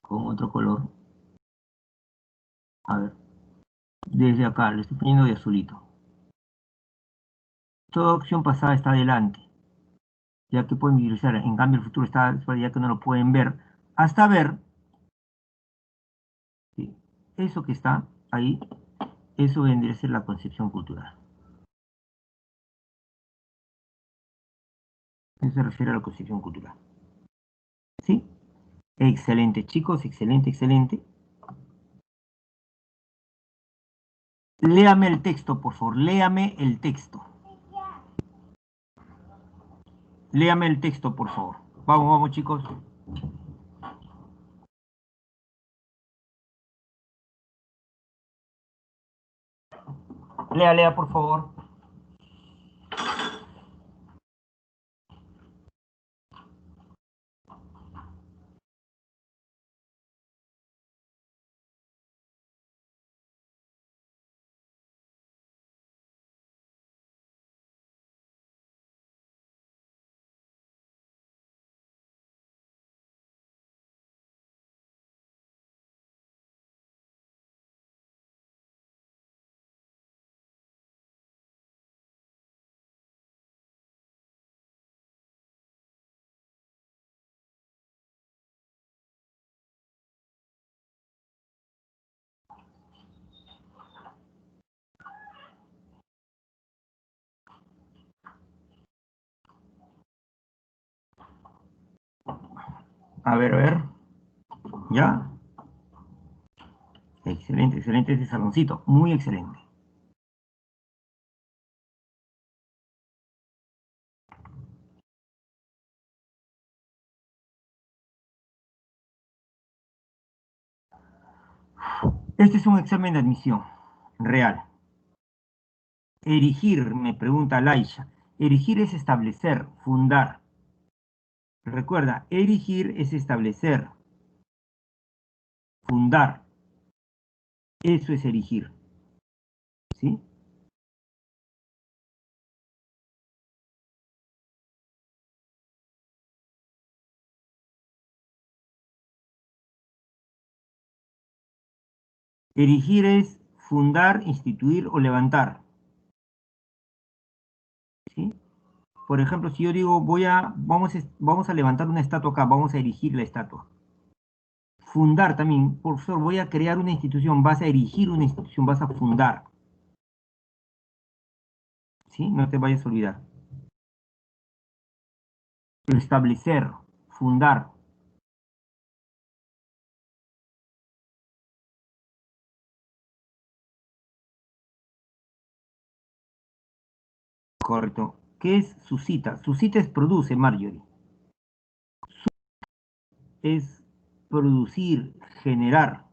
Con otro color. A ver, desde acá, le estoy poniendo de azulito. Toda acción pasada está delante, ya que pueden visualizar, en cambio el futuro está, ya que no lo pueden ver, hasta ver, ¿sí? Eso que está ahí, eso vendría a ser la concepción cultural. Eso se refiere a la concepción cultural. ¿Sí? Excelente, chicos, excelente, excelente. Léame el texto, por favor, léame el texto. Léame el texto, por favor. Vamos, vamos, chicos. Lea, lea, por favor. A ver, a ver. ¿Ya? Excelente, excelente ese saloncito. Muy excelente. Este es un examen de admisión real. Erigir, me pregunta Laisha. Erigir es establecer, fundar. Recuerda, erigir es establecer, fundar. Eso es erigir. ¿Sí? Erigir es fundar, instituir o levantar. ¿Sí? Por ejemplo, si yo digo, vamos a levantar una estatua acá, vamos a erigir la estatua. Fundar también, profesor, voy a crear una institución, vas a erigir una institución, vas a fundar. ¿Sí? No te vayas a olvidar. Establecer, fundar. Correcto. ¿Qué es suscita? Suscita es produce, Marjorie. Es producir, generar.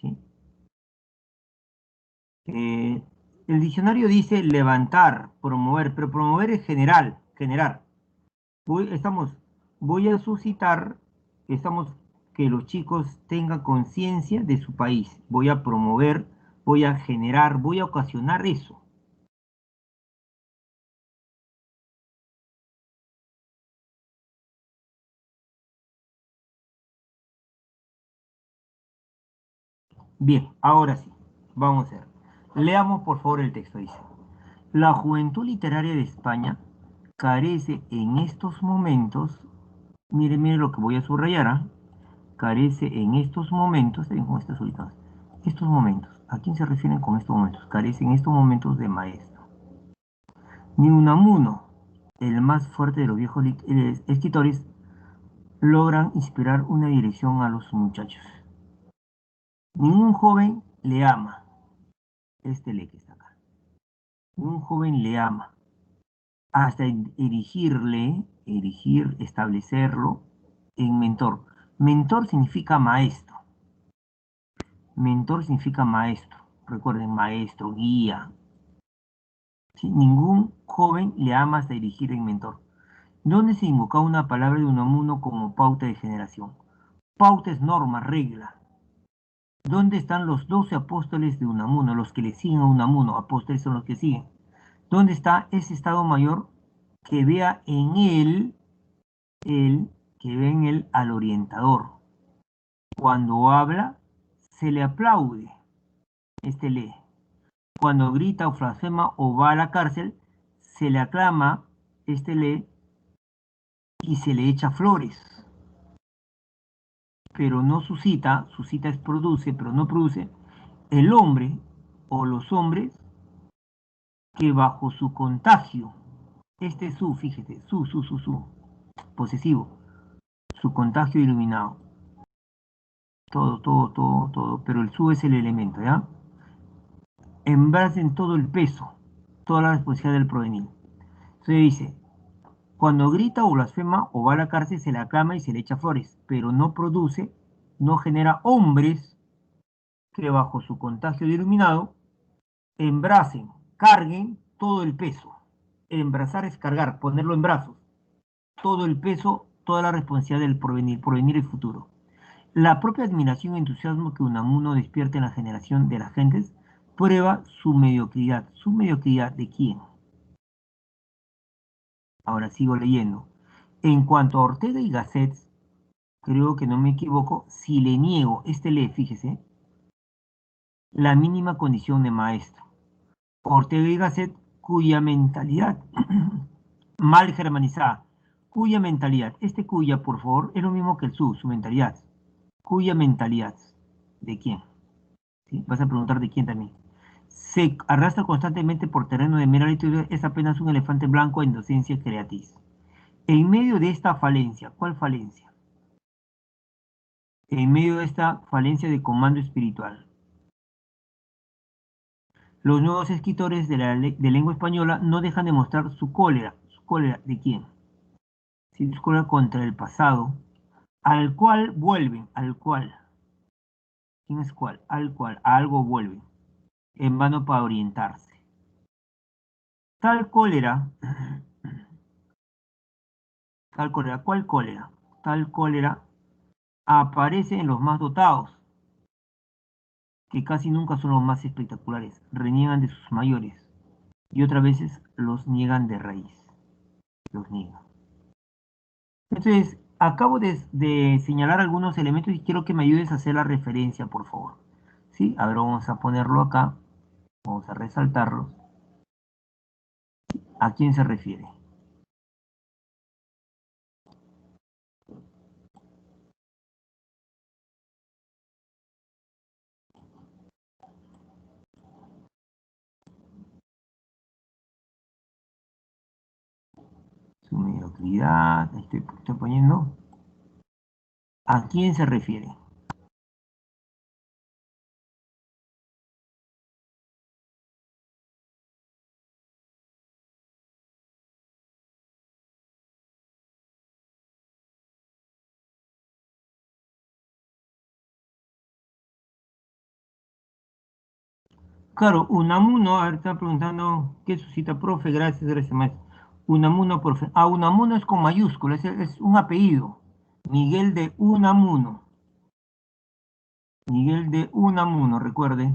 ¿Sí? Eh, el diccionario dice levantar, promover, pero promover es general, generar. Voy, estamos, voy a suscitar, estamos, que los chicos tengan conciencia de su país. Voy a promover, voy a generar, voy a ocasionar eso. Bien, ahora sí, vamos a ver. Leamos por favor el texto, dice. La juventud literaria de España carece en estos momentos, mire, mire lo que voy a subrayar, ¿ah? Carece en estos momentos, ¿saben cómo estás ubicados? Estos momentos, ¿a quién se refieren con estos momentos? Carece en estos momentos de maestro. Ni Unamuno, el más fuerte de los viejos escritores, logran inspirar una dirección a los muchachos. Ningún joven le ama, este le que está acá. Ningún joven le ama, hasta erigir, establecerlo en mentor. Mentor significa maestro. Mentor significa maestro. Recuerden, maestro, guía. ¿Sí? Ningún joven le ama hasta erigir en mentor. ¿Dónde se invoca una palabra de Unamuno como pauta de generación? Pauta es norma, regla. ¿Dónde están los 12 apóstoles de Unamuno? Los que le siguen a Unamuno, apóstoles son los que siguen. ¿Dónde está ese estado mayor que vea en él, que ve en él al orientador? Cuando habla, se le aplaude, este lee. Cuando grita o blasfema o va a la cárcel, se le aclama, este lee, y se le echa flores. Pero no suscita, suscita es produce, pero no produce, el hombre o los hombres que bajo su contagio, este su, fíjate, su, posesivo, su contagio iluminado, todo, pero el su es el elemento, ¿ya? Embracen todo el peso, toda la responsabilidad del provenir. Entonces dice, cuando grita o blasfema o va a la cárcel, se le aclama y se le echa flores, pero no produce, no genera hombres que bajo su contagio de iluminado embracen, carguen todo el peso. Embrazar es cargar, ponerlo en brazos. Todo el peso, toda la responsabilidad del porvenir y futuro. La propia admiración y entusiasmo que Unamuno despierta en la generación de las gentes prueba su mediocridad. ¿Su mediocridad de quién? Ahora sigo leyendo. En cuanto a Ortega y Gasset, creo que no me equivoco, si le niego, este lee, fíjese, la mínima condición de maestro. Ortega y Gasset, cuya mentalidad mal germanizada, cuya mentalidad, este cuya, por favor, es lo mismo que el su mentalidad, cuya mentalidad, ¿de quién? ¿Sí? Vas a preguntar de quién también. Se arrastra constantemente por terreno de mera literatura, es apenas un elefante blanco en docencia creatis. En medio de esta falencia, ¿cuál falencia? En medio de esta falencia de comando espiritual, los nuevos escritores de lengua española no dejan de mostrar su cólera. ¿Su cólera de quién? Sí, su cólera contra el pasado, Al cual vuelven, al cual. ¿Quién es cuál? Al cual, a algo vuelven, en vano para orientarse. Tal cólera, tal cólera, ¿cuál cólera? Tal cólera aparece en los más dotados, que casi nunca son los más espectaculares, reniegan de sus mayores, y otras veces los niegan de raíz, los niegan. Entonces, acabo de señalar algunos elementos y quiero que me ayudes a hacer la referencia, por favor. ¿Sí? A ver, vamos a ponerlo acá, vamos a resaltarlo. ¿A quién se refiere? Su mediocridad, estoy poniendo. ¿A quién se refiere? Claro, Unamuno, a ver, está preguntando, ¿qué suscita, profe? Gracias, maestro. Unamuno, profe. Ah, Unamuno es con mayúsculas, es un apellido. Miguel de Unamuno. Miguel de Unamuno, recuerde.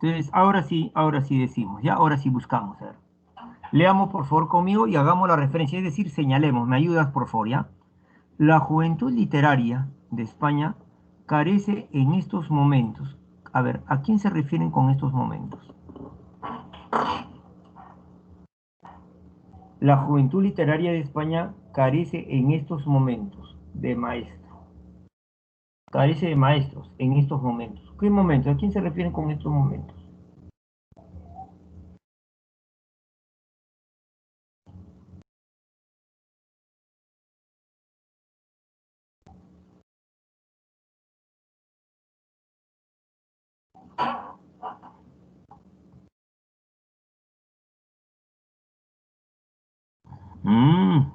Entonces, ahora sí decimos, ¿ya? Ahora sí buscamos, a ver. Leamos, por favor, conmigo y hagamos la referencia, es decir, señalemos. ¿Me ayudas, por favor, ya? La juventud literaria de España carece en estos momentos. A ver, ¿a quién se refieren con estos momentos? La juventud literaria de España carece en estos momentos de maestro. Carece de maestros en estos momentos. ¿Qué momentos? ¿A quién se refieren con estos momentos?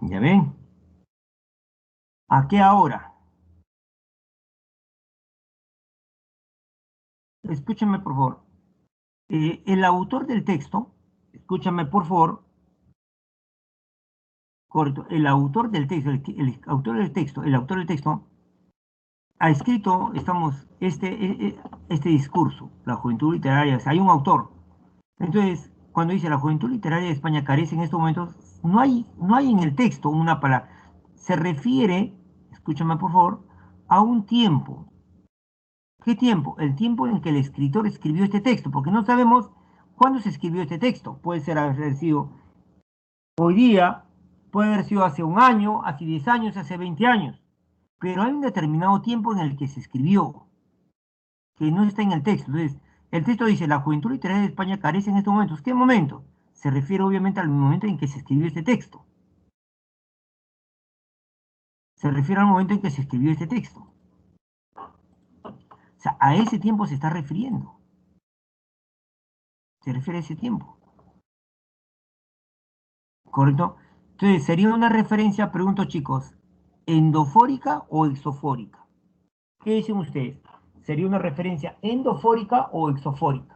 Ya ven. ¿A qué ahora? Escúchame, por favor. El autor del texto, escúchame, por favor, correcto. El autor del texto, el autor del texto, el autor del texto ha escrito, este discurso, la juventud literaria, o sea, hay un autor. Entonces, cuando dice la juventud literaria de España carece en estos momentos, no hay en el texto una palabra. Se refiere, escúchame por favor, a un tiempo. ¿Qué tiempo? El tiempo en que el escritor escribió este texto, porque no sabemos cuándo se escribió este texto. Puede ser haber sido hoy día, puede haber sido hace un año, hace 10 años, hace 20 años. Pero hay un determinado tiempo en el que se escribió, que no está en el texto. Entonces, el texto dice, la juventud literaria de España carece en estos momentos. ¿Qué momento? Se refiere obviamente al momento en que se escribió este texto. Se refiere al momento en que se escribió este texto. O sea, a ese tiempo se está refiriendo. Se refiere a ese tiempo. ¿Correcto? Entonces, sería una referencia, pregunto chicos, ¿endofórica o exofórica? ¿Qué dicen ustedes? ¿Sería una referencia endofórica o exofórica?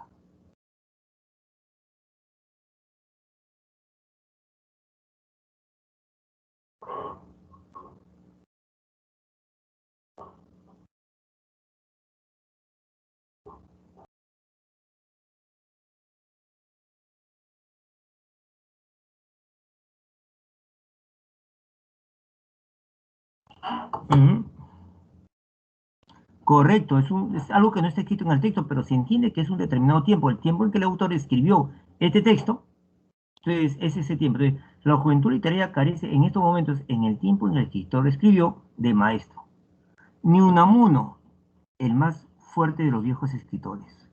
Ujú. Correcto, es algo que no está escrito en el texto, pero se entiende que es un determinado tiempo, el tiempo en que el autor escribió este texto. Entonces, es ese tiempo. Entonces, la juventud literaria carece en estos momentos, en el tiempo en el que el escritor escribió, de maestro. Ni Unamuno, el más fuerte de los viejos escritores.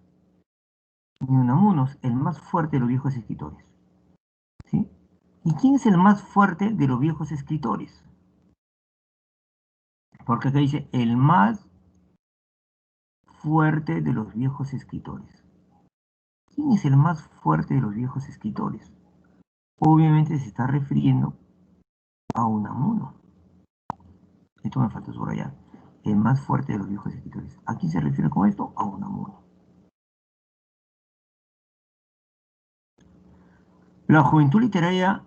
Ni Unamuno, el más fuerte de los viejos escritores. ¿Sí? ¿Y quién es el más fuerte de los viejos escritores? Porque acá dice, el más fuerte de los viejos escritores. ¿Quién es el más fuerte de los viejos escritores? obviamente se está refiriendo a Unamuno. Esto me falta subrayar. El más fuerte de los viejos escritores. ¿A quién se refiere con esto? A Unamuno. La juventud literaria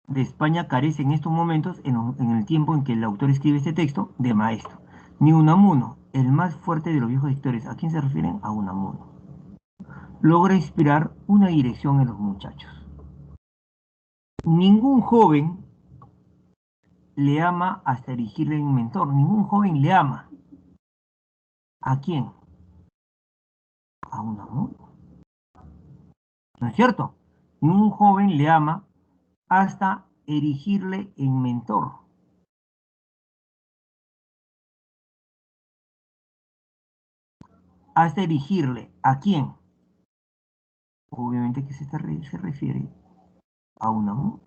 de España carece en estos momentos, en el tiempo en que el autor escribe este texto, de maestro. Ni Unamuno, el más fuerte de los viejos escritores. ¿A quién se refieren? A Unamuno. Logra inspirar una dirección en los muchachos. Ningún joven le ama hasta erigirle en mentor. Ningún joven le ama. ¿A quién? A Unamuno. ¿No es cierto? Ningún joven le ama hasta erigirle en mentor. Hasta erigirle. ¿A quién? Obviamente que se refiere a Unamuno.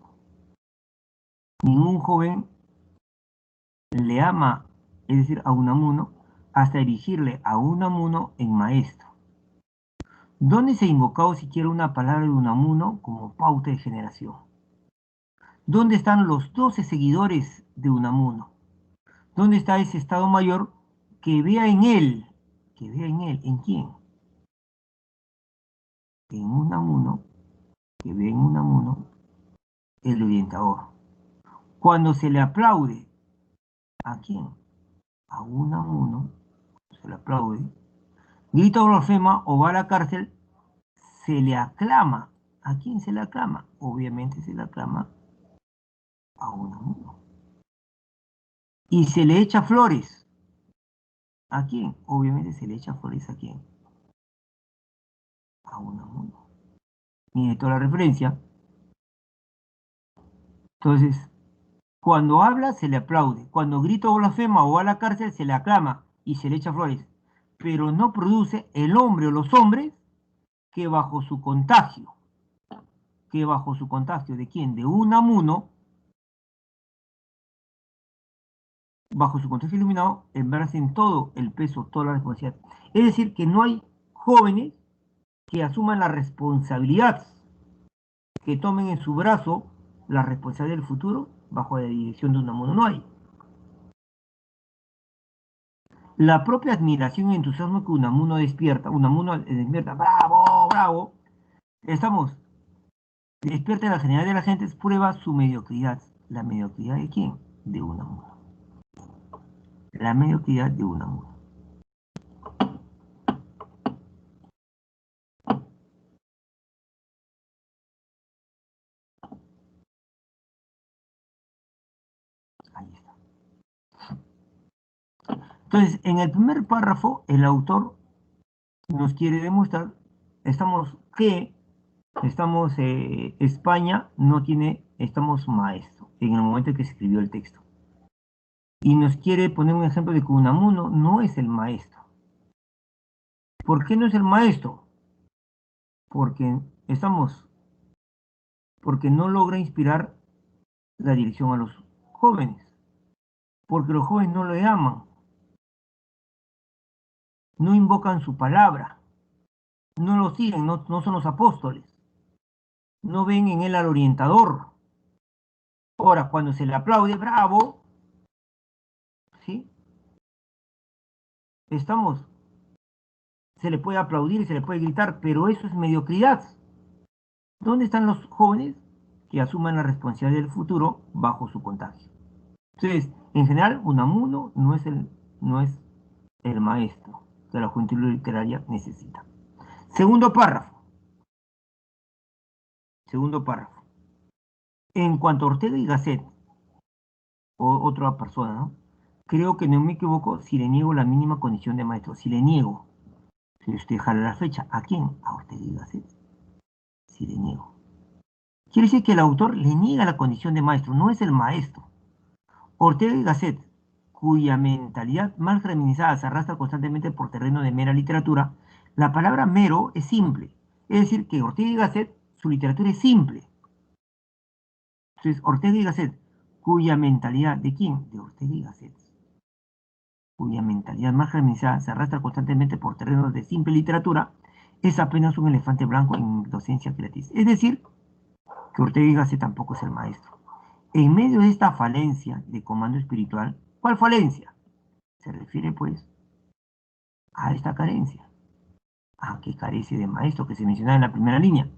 Ningún joven le ama, es decir, a Unamuno, hasta erigirle a Unamuno en maestro. ¿Dónde se ha invocado siquiera una palabra de Unamuno como pauta de generación? ¿Dónde están los 12 seguidores de Unamuno? ¿Dónde está ese Estado Mayor que vea en él, ¿en quién? En Unamuno, que ve en Unamuno el orientador. Cuando se le aplaude, ¿a quién? A Unamuno, se le aplaude, grita o blasfema o va a la cárcel, se le aclama. ¿A quién se le aclama? Obviamente se le aclama a Unamuno. Y se le echa flores. ¿A quién? Obviamente se le echa flores a quién? A Unamuno. Mire toda la referencia. Entonces, cuando habla se le aplaude. Cuando grita o blasfema o va a la cárcel se le aclama y se le echa flores. Pero no produce el hombre o los hombres que bajo su contagio. ¿De quién? De Unamuno, bajo su contexto iluminado, embracen todo el peso, toda la responsabilidad. Es decir, que no hay jóvenes que asuman la responsabilidad, que tomen en su brazo la responsabilidad del futuro bajo la dirección de Unamuno. No hay. La propia admiración y entusiasmo que Unamuno despierta, bravo, bravo, despierta en la generalidad de la gente, prueba su mediocridad. ¿La mediocridad de quién? De Unamuno. La mediocridad de Unamuno. Ahí está. Entonces, en el primer párrafo, el autor nos quiere demostrar, que España no tiene, estamos maestro, en el momento en que se escribió el texto. Y nos quiere poner un ejemplo de que Unamuno no es el maestro. ¿Por qué no es el maestro? Porque porque no logra inspirar la dirección a los jóvenes, porque los jóvenes no le aman, no invocan su palabra, no lo siguen, no son los apóstoles, no ven en él al orientador. Ahora, cuando se le aplaude, bravo, ¿sí? Estamos, se le puede aplaudir y se le puede gritar, pero eso es mediocridad. ¿Dónde están los jóvenes que asuman la responsabilidad del futuro bajo su contagio? Entonces, en general, Unamuno no es el maestro que la juventud literaria necesita. Segundo párrafo. Segundo párrafo. En cuanto a Ortega y Gasset, o otra persona, ¿no? Creo que no me equivoco si le niego la mínima condición de maestro. Si le niego, si usted jala la fecha, ¿a quién? A Ortega y Gasset. Si le niego. Quiere decir que el autor le niega la condición de maestro, no es el maestro. Ortega y Gasset, cuya mentalidad mal germinizada se arrastra constantemente por terreno de mera literatura, la palabra mero es simple. Es decir, que Ortega y Gasset, su literatura es simple. Entonces, Ortega y Gasset, cuya mentalidad, ¿de quién? De Ortega y Gasset, cuya mentalidad más germinizada se arrastra constantemente por terrenos de simple literatura, es apenas un elefante blanco en docencia gratis. Es decir, que Ortega y Gasset tampoco es el maestro. En medio de esta falencia de comando espiritual, ¿cuál falencia? Se refiere pues a esta carencia, a que carece de maestro que se menciona en la primera línea.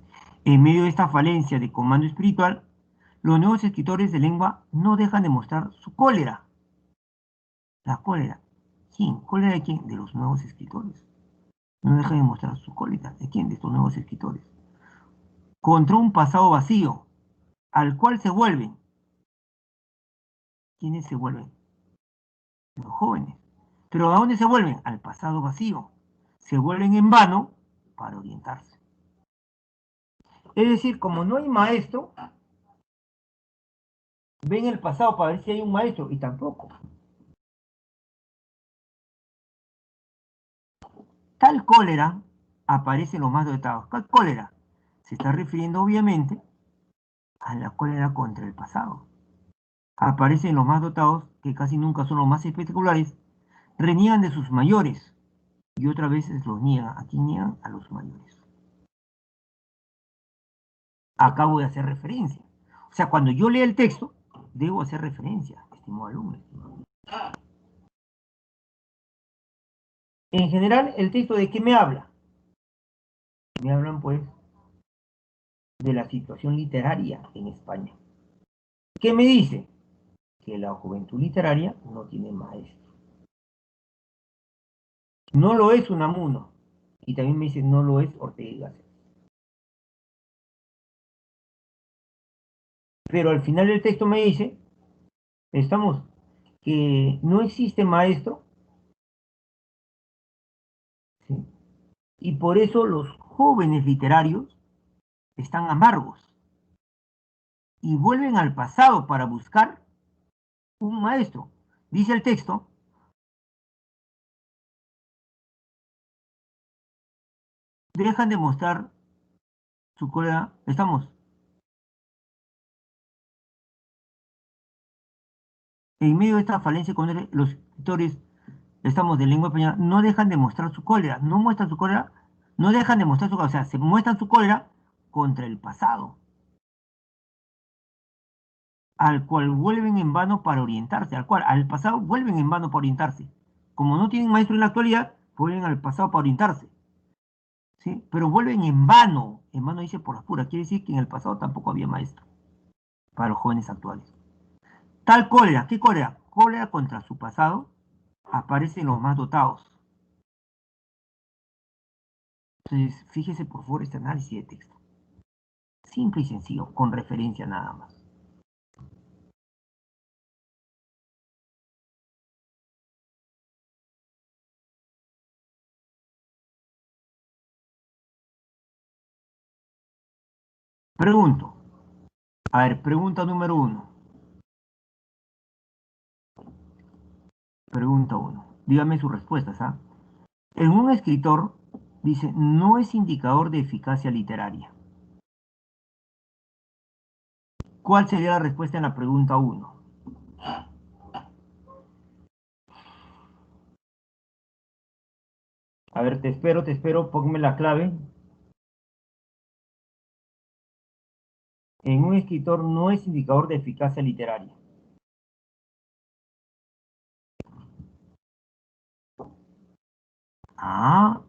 En medio de esta falencia de comando espiritual, los nuevos escritores de lengua no dejan de mostrar su cólera. La cólera. ¿Quién? ¿Cólera de quién? De los nuevos escritores. No dejan de mostrar su cólera. ¿De quién? De estos nuevos escritores. Contra un pasado vacío, al cual se vuelven. ¿Quiénes se vuelven? Los jóvenes. ¿Pero a dónde se vuelven? Al pasado vacío. Se vuelven en vano para orientarse. Es decir, como no hay maestro, ven el pasado para ver si hay un maestro, y tampoco. Tal cólera aparece en los más dotados. ¿Cuál cólera? Se está refiriendo obviamente a la cólera contra el pasado. Aparecen los más dotados, que casi nunca son los más espectaculares, reniegan de sus mayores y otras veces los niegan. ¿A quién niegan? A los mayores. Acabo de hacer referencia. O sea, cuando yo lea el texto, debo hacer referencia, estimado alumno. En general, el texto de qué me habla. Me hablan, pues, de la situación literaria en España. ¿Qué me dice? Que la juventud literaria no tiene maestro. No lo es Unamuno. Y también me dice, no lo es Ortega y Gasset. Pero al final del texto me dice, estamos, que no existe maestro, ¿sí? Y por eso los jóvenes literarios están amargos y vuelven al pasado para buscar un maestro. Dice el texto, dejan de mostrar su cólera, estamos, en medio de esta falencia con los escritores, estamos de lengua española, no dejan de mostrar su cólera, no muestran su cólera, no dejan de mostrar su cólera, o sea, se muestran su cólera contra el pasado, al cual vuelven en vano para orientarse, al pasado vuelven en vano para orientarse. Como no tienen maestro en la actualidad, vuelven al pasado para orientarse, ¿sí? Pero vuelven en vano dice por las puras, quiere decir que en el pasado tampoco había maestro para los jóvenes actuales. Tal cólera, ¿qué cólera? Cólera contra su pasado, aparece en los más dotados. Entonces, fíjese por favor este análisis de texto. Simple y sencillo, con referencia nada más. Pregunto, a ver, pregunta número uno. Pregunta uno. Dígame sus respuestas, ¿ah? En un escritor, dice, no es indicador de eficacia literaria. ¿Cuál sería la respuesta en la pregunta uno? A ver, te espero, ponme la clave. En un escritor no es indicador de eficacia literaria. Ah,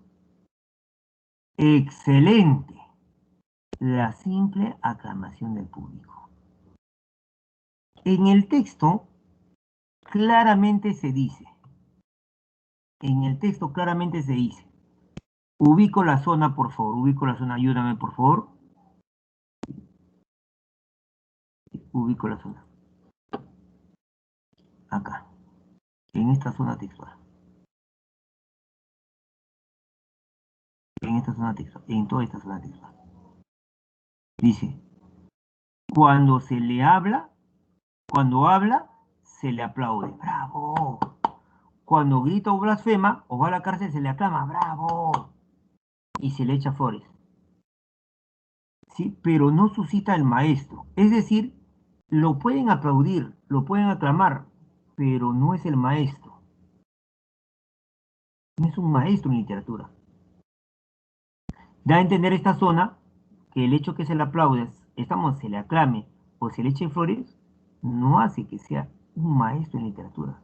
excelente. La simple aclamación del público. En el texto claramente se dice, ubico la zona, por favor, ubico la zona, ayúdame, por favor. Ubico la zona. Acá, en esta zona textual. En esta zona textual, en toda esta zona textual. Dice, cuando se le habla, cuando habla, se le aplaude. ¡Bravo! Cuando grita o blasfema o va a la cárcel, se le aclama. ¡Bravo! Y se le echa flores. ¿Sí? Pero no suscita el maestro. Es decir, lo pueden aplaudir, lo pueden aclamar, pero no es el maestro. No es un maestro en literatura. Da a entender esta zona que el hecho que se le aplaude se le aclame o se le eche flores, no hace que sea un maestro en literatura.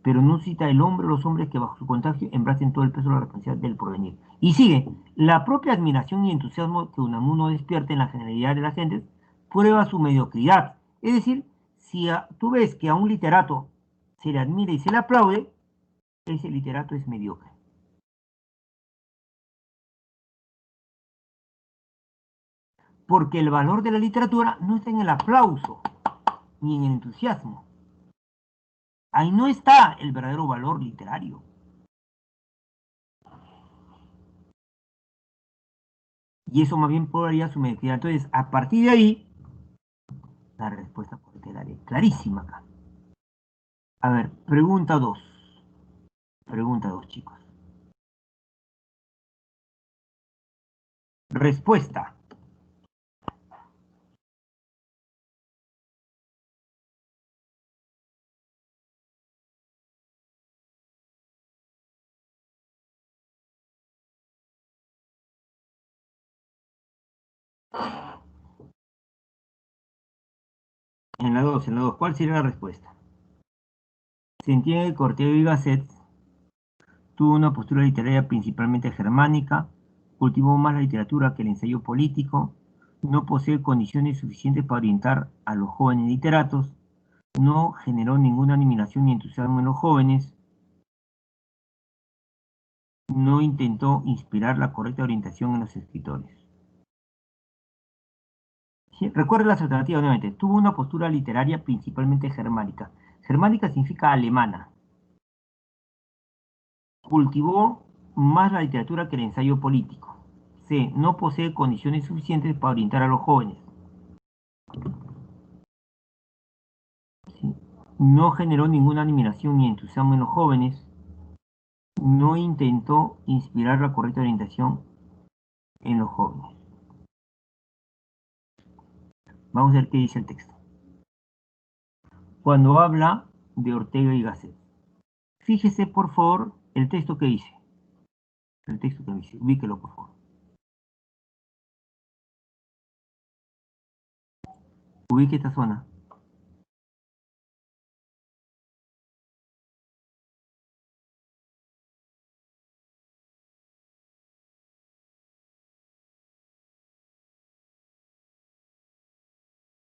Pero no cita el hombre o los hombres que bajo su contagio embracen todo el peso de la responsabilidad del porvenir. Y sigue, la propia admiración y entusiasmo que Unamuno despierta en la generalidad de las gentes prueba su mediocridad. Es decir, si tú ves que a un literato se le admira y se le aplaude, ese literato es mediocre. Porque el valor de la literatura no está en el aplauso ni en el entusiasmo. Ahí no está el verdadero valor literario. Y eso más bien probaría su mediocridad. Entonces, a partir de ahí, la respuesta literaria clarísima acá. A ver, pregunta 2. Pregunta 2, chicos. Respuesta. En la 2, en la 2. ¿Cuál sería la respuesta? Se entiende que Ortega y Gasset tuvo una postura literaria principalmente germánica, cultivó más la literatura que el ensayo político, no posee condiciones suficientes para orientar a los jóvenes literatos, no generó ninguna animación ni entusiasmo en los jóvenes, no intentó inspirar la correcta orientación en los escritores. Sí, recuerde las alternativas nuevamente. Tuvo una postura literaria principalmente germánica. Germánica significa alemana. Cultivó más la literatura que el ensayo político. C. No posee condiciones suficientes para orientar a los jóvenes. ¿Sí? No generó ninguna admiración ni entusiasmo en los jóvenes. No intentó inspirar la correcta orientación en los jóvenes. Vamos a ver qué dice el texto. Cuando habla de Ortega y Gasset. Fíjese, por favor, el texto que dice. El texto que dice. Ubíquelo, por favor. Ubique esta zona.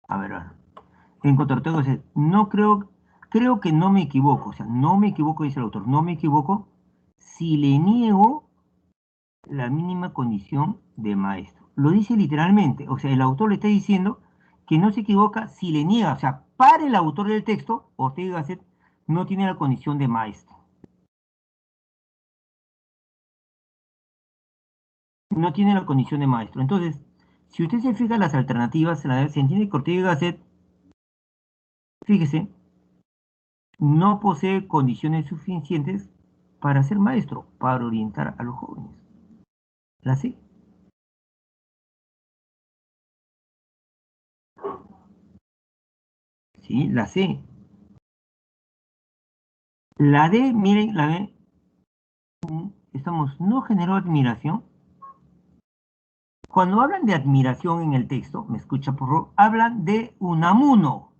A ver, en cuanto a Ortega dice, no creo que no me equivoco, o sea, no me equivoco, dice el autor, no me equivoco si le niego la mínima condición de maestro. Lo dice literalmente, o sea, el autor le está diciendo que no se equivoca si le niega, o sea, para el autor del texto, Ortega Gasset no tiene la condición de maestro. No tiene la condición de maestro. Entonces, si usted se fija en las alternativas, se entiende que Ortega Gasset, fíjese, no posee condiciones suficientes para ser maestro, para orientar a los jóvenes. La C. Sí, la C. La D, miren, la D, no generó admiración. Cuando hablan de admiración en el texto, me escucha por favor, hablan de Unamuno.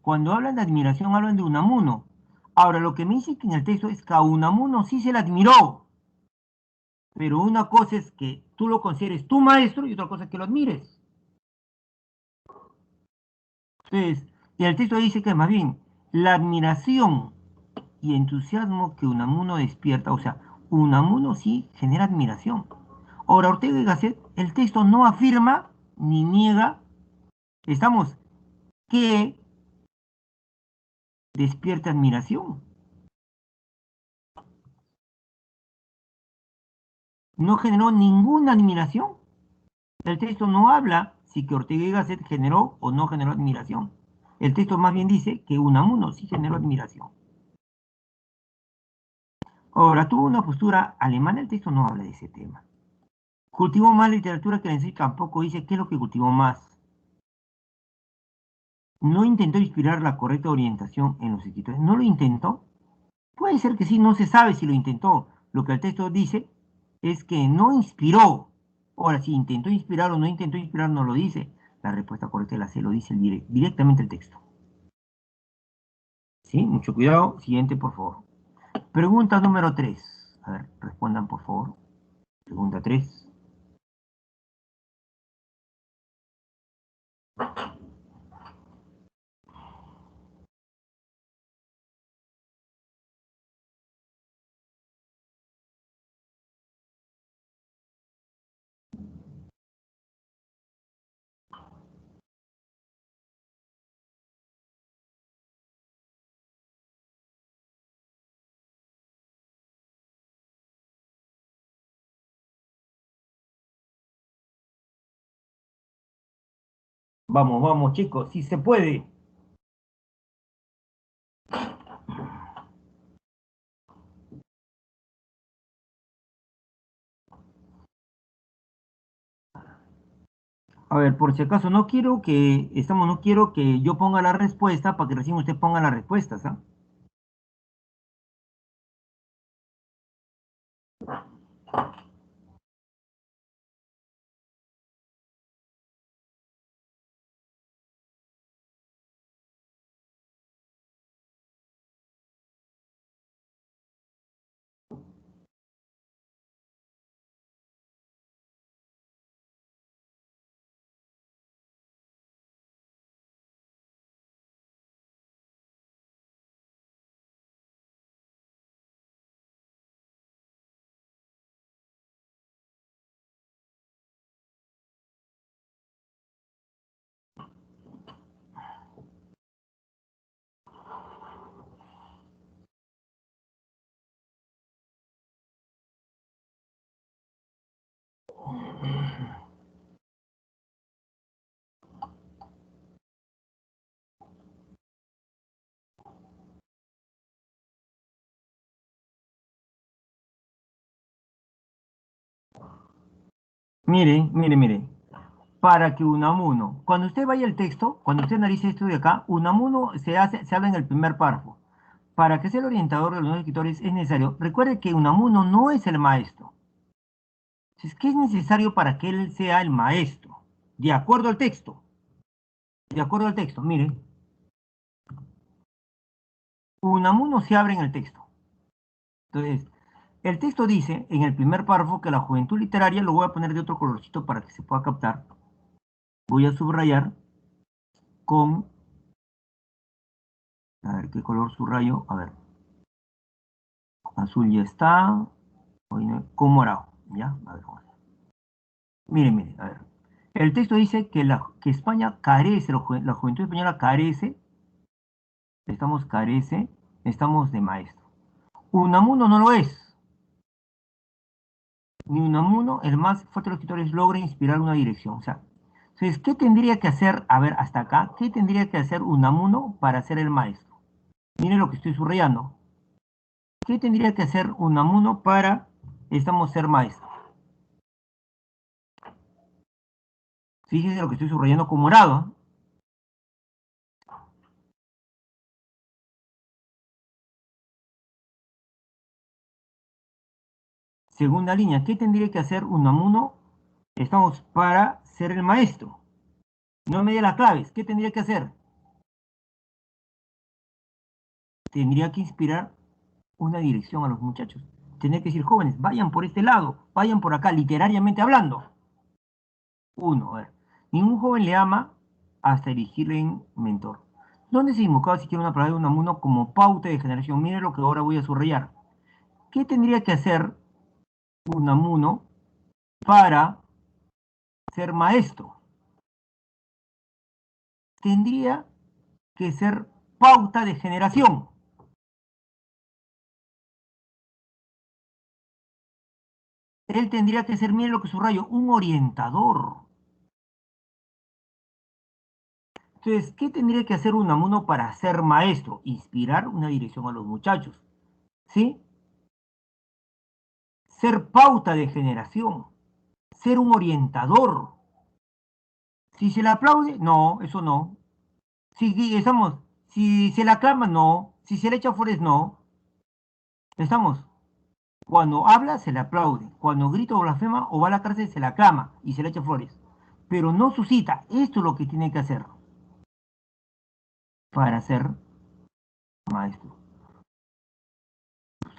Cuando hablan de admiración, hablan de Unamuno. Ahora, lo que me dice que en el texto es que a Unamuno sí se le admiró. Pero una cosa es que tú lo consideres tu maestro y otra cosa es que lo admires. Entonces, el texto dice que más bien la admiración y entusiasmo que Unamuno despierta, o sea, Unamuno sí genera admiración. Ahora, Ortega y Gasset, el texto no afirma ni niega, estamos, que despierta admiración. No generó ninguna admiración. El texto no habla si que Ortega y Gasset generó o no generó admiración. El texto más bien dice que Unamuno sí generó admiración. Ahora, tuvo una postura alemana, el texto no habla de ese tema. Cultivó más literatura que el ensayo, tampoco dice qué es lo que cultivó más. No intentó inspirar la correcta orientación en los escritores. ¿No lo intentó? Puede ser que sí, no se sabe si lo intentó. Lo que el texto dice es que no inspiró. Ahora, si intentó inspirar o no intentó inspirar, no lo dice. La respuesta correcta es la C, lo dice directamente el texto. ¿Sí? Mucho cuidado. Siguiente, por favor. Pregunta número 3. A ver, respondan, por favor. Pregunta 3. Vamos, vamos, chicos, si se puede. A ver, por si acaso, no quiero que yo ponga la respuesta para que recién usted ponga las respuestas, ¿ah? Mire, mire, mire. Para que Unamuno, cuando usted vaya al texto, cuando usted analice esto de acá, Unamuno se habla en el primer párrafo. Para que sea el orientador de los nuevos escritores es necesario. Recuerde que Unamuno no es el maestro. Entonces, ¿qué es necesario para que él sea el maestro? De acuerdo al texto. De acuerdo al texto, mire. Unamuno se abre en el texto. Entonces, el texto dice en el primer párrafo que la juventud literaria, lo voy a poner de otro colorcito para que se pueda captar. Voy a subrayar con, a ver qué color subrayo, a ver, azul ya está, con morado, ¿ya? A ver, vamos a ver. Mire, mire, a ver. El texto dice que España carece, la juventud española carece, estamos de maestro. Unamuno no lo es. Ni Unamuno, el más fuerte de los escritores, logra inspirar una dirección. O sea, entonces, ¿qué tendría que hacer, a ver, hasta acá, qué tendría que hacer Unamuno para ser el maestro? Mire lo que estoy subrayando. ¿Qué tendría que hacer Unamuno para, ser maestro? Fíjese lo que estoy subrayando con morado. ¿Eh? Segunda línea, ¿qué tendría que hacer Unamuno? Estamos para ser el maestro. No me dé las claves. ¿Qué tendría que hacer? Tendría que inspirar una dirección a los muchachos. Tendría que decir, jóvenes, vayan por este lado, vayan por acá, literariamente hablando. Uno, a ver. Ningún joven le ama hasta elegirle en mentor. ¿Dónde se invocaba siquiera una palabra de Unamuno como pauta de generación? Mire lo que ahora voy a subrayar. ¿Qué tendría que hacer Unamuno para ser maestro? Tendría que ser pauta de generación. Él tendría que ser, mire lo que subrayo, un orientador. Entonces, ¿qué tendría que hacer Unamuno para ser maestro? Inspirar una dirección a los muchachos. ¿Sí? Ser pauta de generación. Ser un orientador. Si se le aplaude, no, eso no. Estamos, si se le aclama, no. Si se le echa flores, no. Estamos. Cuando habla, se le aplaude. Cuando grita o blasfema o va a la cárcel, se le aclama y se le echa flores. pero no suscita. Esto es lo que tiene que hacer para ser maestro.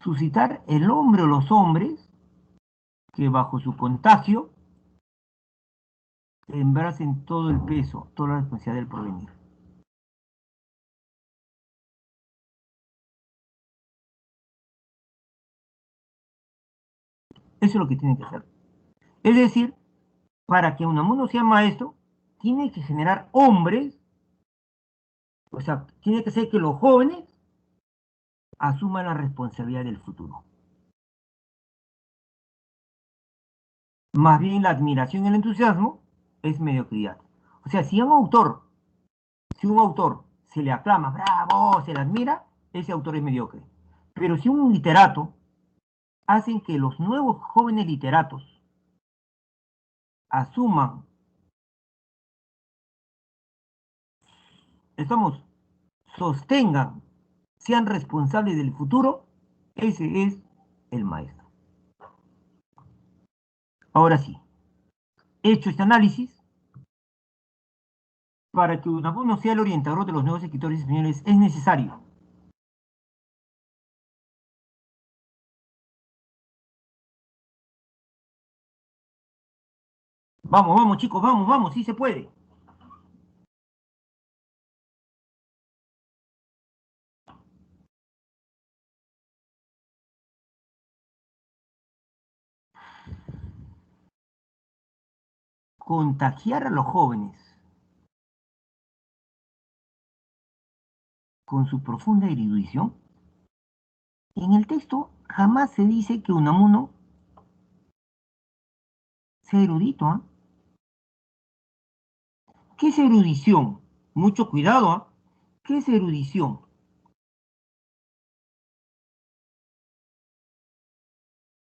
Suscitar el hombre o los hombres que bajo su contagio embracen todo el peso, toda la responsabilidad del porvenir. Eso es lo que tiene que hacer. Es decir, para que Unamuno sea maestro, tiene que generar hombres, o sea, tiene que ser que los jóvenes asuman la responsabilidad del futuro. Más bien la admiración y el entusiasmo es mediocridad. O sea, si un autor se le aclama, bravo, se le admira, ese autor es mediocre. Pero si un literato hacen que los nuevos jóvenes literatos asuman, estamos, sostengan, sean responsables del futuro, ese es el maestro. Ahora sí, hecho este análisis, para que Unamuno sea el orientador de los nuevos escritores españoles es necesario. Vamos, vamos chicos, vamos, vamos, sí se puede. Contagiar a los jóvenes con su profunda erudición. En el texto jamás se dice que Unamuno sea erudito. ¿Eh? ¿Qué es erudición? Mucho cuidado. ¿Eh? ¿Qué es erudición?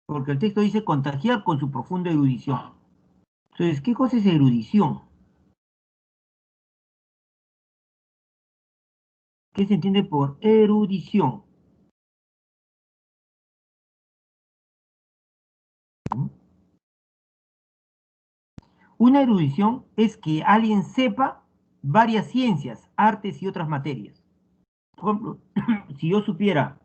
Porque el texto dice contagiar con su profunda erudición. Entonces, ¿qué cosa es erudición? ¿Qué se entiende por erudición? Una erudición es que alguien sepa varias ciencias, artes y otras materias. Por ejemplo, si yo supiera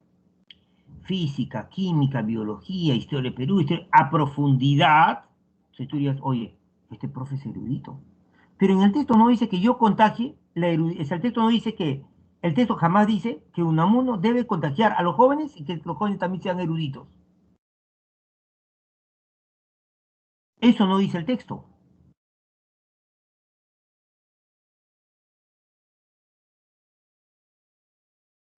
física, química, biología, historia de Perú, a profundidad, si tú dirías, oye, este profe es erudito. Pero en el texto no dice que yo contagie la erudición. El texto no dice que, el texto jamás dice que Unamuno debe contagiar a los jóvenes y que los jóvenes también sean eruditos. Eso no dice el texto.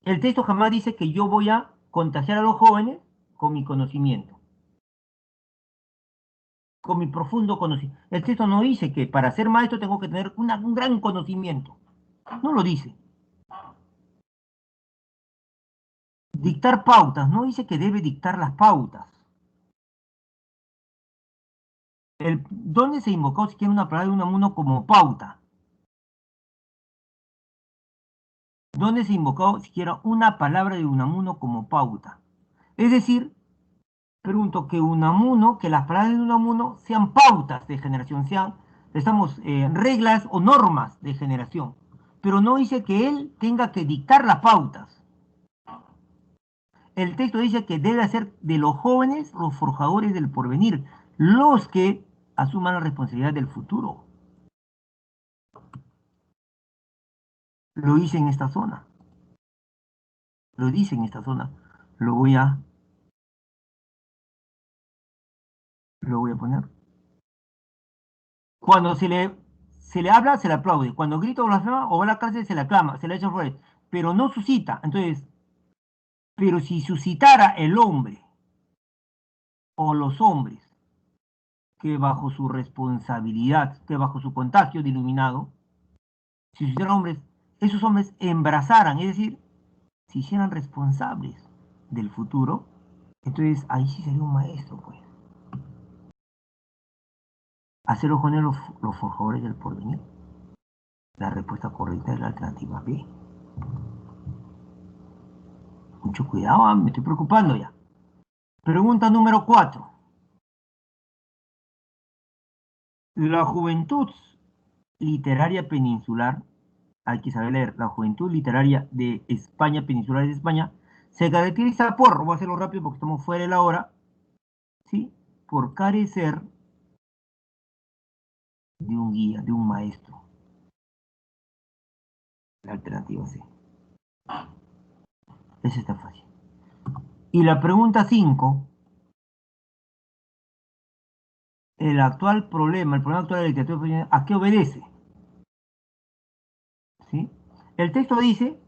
El texto jamás dice que yo voy a contagiar a los jóvenes con mi conocimiento, con mi profundo conocimiento. El texto no dice que para ser maestro tengo que tener un gran conocimiento. No lo dice. Dictar pautas, no dice que debe dictar las pautas. ¿Dónde se invocó siquiera una palabra de Unamuno como pauta? ¿Dónde se invocó siquiera una palabra de Unamuno como pauta? Es decir, pregunto que Unamuno, que las palabras de Unamuno sean pautas de generación, sean, estamos, reglas o normas de generación. Pero no dice que él tenga que dictar las pautas. El texto dice que debe ser de los jóvenes los forjadores del porvenir, los que asuman la responsabilidad del futuro. Lo hice en esta zona. Lo dice en esta zona. Lo voy a, lo voy a poner. Cuando se le habla, se le aplaude. Cuando grita o blasfema o va a la cárcel, se le aclama, se le echa fuera. Pero no suscita. Entonces, pero si suscitara el hombre o los hombres que bajo su responsabilidad, que bajo su contagio de iluminado, si suscitaran hombres, esos hombres embrazaran, es decir, se hicieran responsables del futuro, entonces ahí sí sería un maestro, pues. Hacerlo con él los forjadores del porvenir. La respuesta correcta es la alternativa B. Mucho cuidado, me estoy preocupando ya. Pregunta número 4. La juventud literaria peninsular, hay que saber leer, la juventud literaria de España, peninsular de España, se caracteriza por, voy a hacerlo rápido porque estamos fuera de la hora, ¿sí? Por carecer de un guía, de un maestro. La alternativa C. Esa está fácil. Y la pregunta 5, el problema actual de la literatura, ¿a qué obedece? ¿Sí? El texto dice,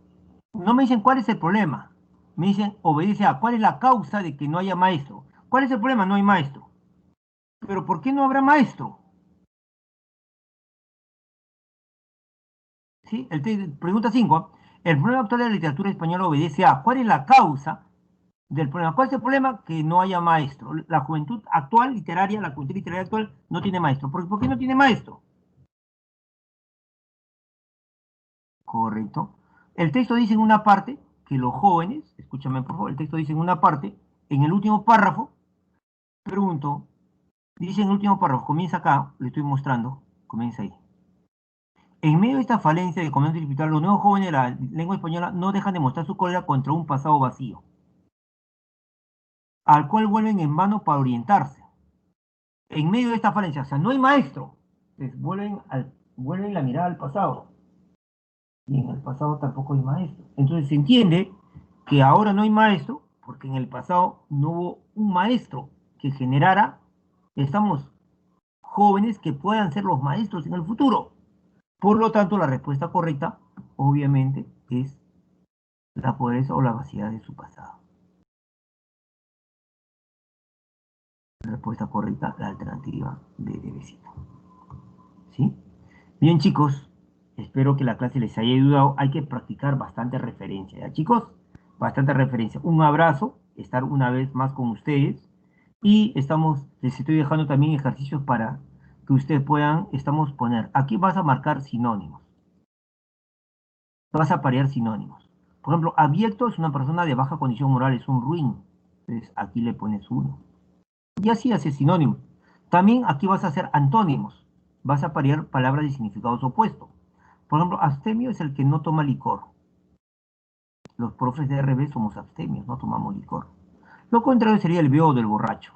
no me dicen cuál es el problema, me dicen obedece a cuál es la causa de que no haya maestro. ¿Cuál es el problema? No hay maestro. Pero ¿por qué no habrá maestro? ¿Sí? Pregunta 5. El problema actual de la literatura española obedece a ¿cuál es la causa del problema? ¿Cuál es el problema? Que no haya maestro. La juventud actual literaria, la juventud literaria actual no tiene maestro. ¿Por qué no tiene maestro? Correcto. El texto dice en una parte que los jóvenes, escúchame por favor, el texto dice en una parte, en el último párrafo, pregunto, dice en el último párrafo, comienza acá, le estoy mostrando, comienza ahí. En medio de esta falencia de comando intelectual, los nuevos jóvenes de la lengua española no dejan de mostrar su cólera contra un pasado vacío, al cual vuelven en vano para orientarse. En medio de esta falencia, o sea, no hay maestro, entonces vuelven la mirada al pasado, y en el pasado tampoco hay maestro. Entonces se entiende que ahora no hay maestro, porque en el pasado no hubo un maestro que generara, estamos jóvenes que puedan ser los maestros en el futuro. Por lo tanto, la respuesta correcta, obviamente, es la pobreza o la vaciedad de su pasado. La respuesta correcta, la alternativa de Debecito. ¿Sí? Bien, chicos, espero que la clase les haya ayudado. Hay que practicar bastante referencia, ¿ya, chicos? Bastante referencia. Un abrazo, estar una vez más con ustedes. Y les estoy dejando también ejercicios para que ustedes puedan, poner. Aquí vas a marcar sinónimos. Vas a parear sinónimos. Por ejemplo, abyecto es una persona de baja condición moral, es un ruin. Entonces aquí le pones uno. Y así hace sinónimos. También aquí vas a hacer antónimos. Vas a parear palabras de significados opuestos. Por ejemplo, abstemio es el que no toma licor. Los profes de RB somos abstemios, no tomamos licor. Lo contrario sería el veo del borracho.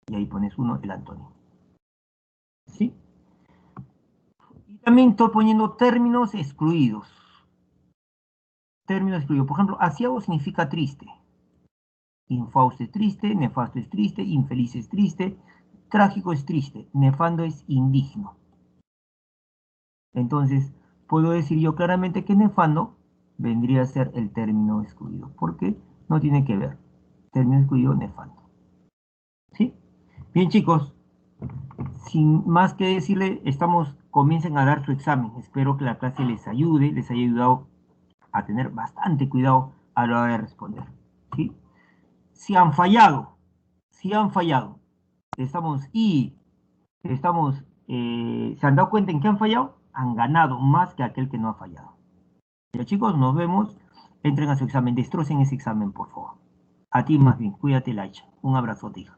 Y ahí pones uno, el antónimo. ¿Sí? Y también estoy poniendo términos excluidos. Términos excluidos. Por ejemplo, asiago significa triste. Infausto es triste, nefasto es triste, infeliz es triste, trágico es triste, nefando es indigno. Entonces, puedo decir yo claramente que nefando vendría a ser el término excluido, porque no tiene que ver. Término excluido, nefando. ¿Sí? Bien, chicos, sin más que decirle, comiencen a dar su examen. Espero que la clase les ayude, les haya ayudado a tener bastante cuidado a la hora de responder. ¿Sí? Si han fallado, si han fallado, estamos y se han dado cuenta en que han fallado, han ganado más que aquel que no ha fallado. Ya, chicos, nos vemos. Entren a su examen, destrocen ese examen, por favor. A ti más bien, cuídate, Lacha. Un abrazo, hija.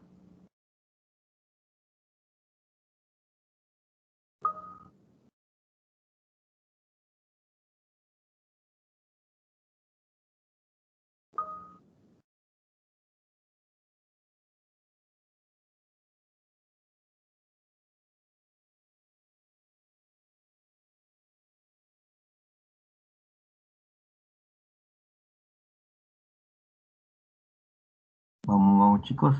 Vamos, vamos, chicos.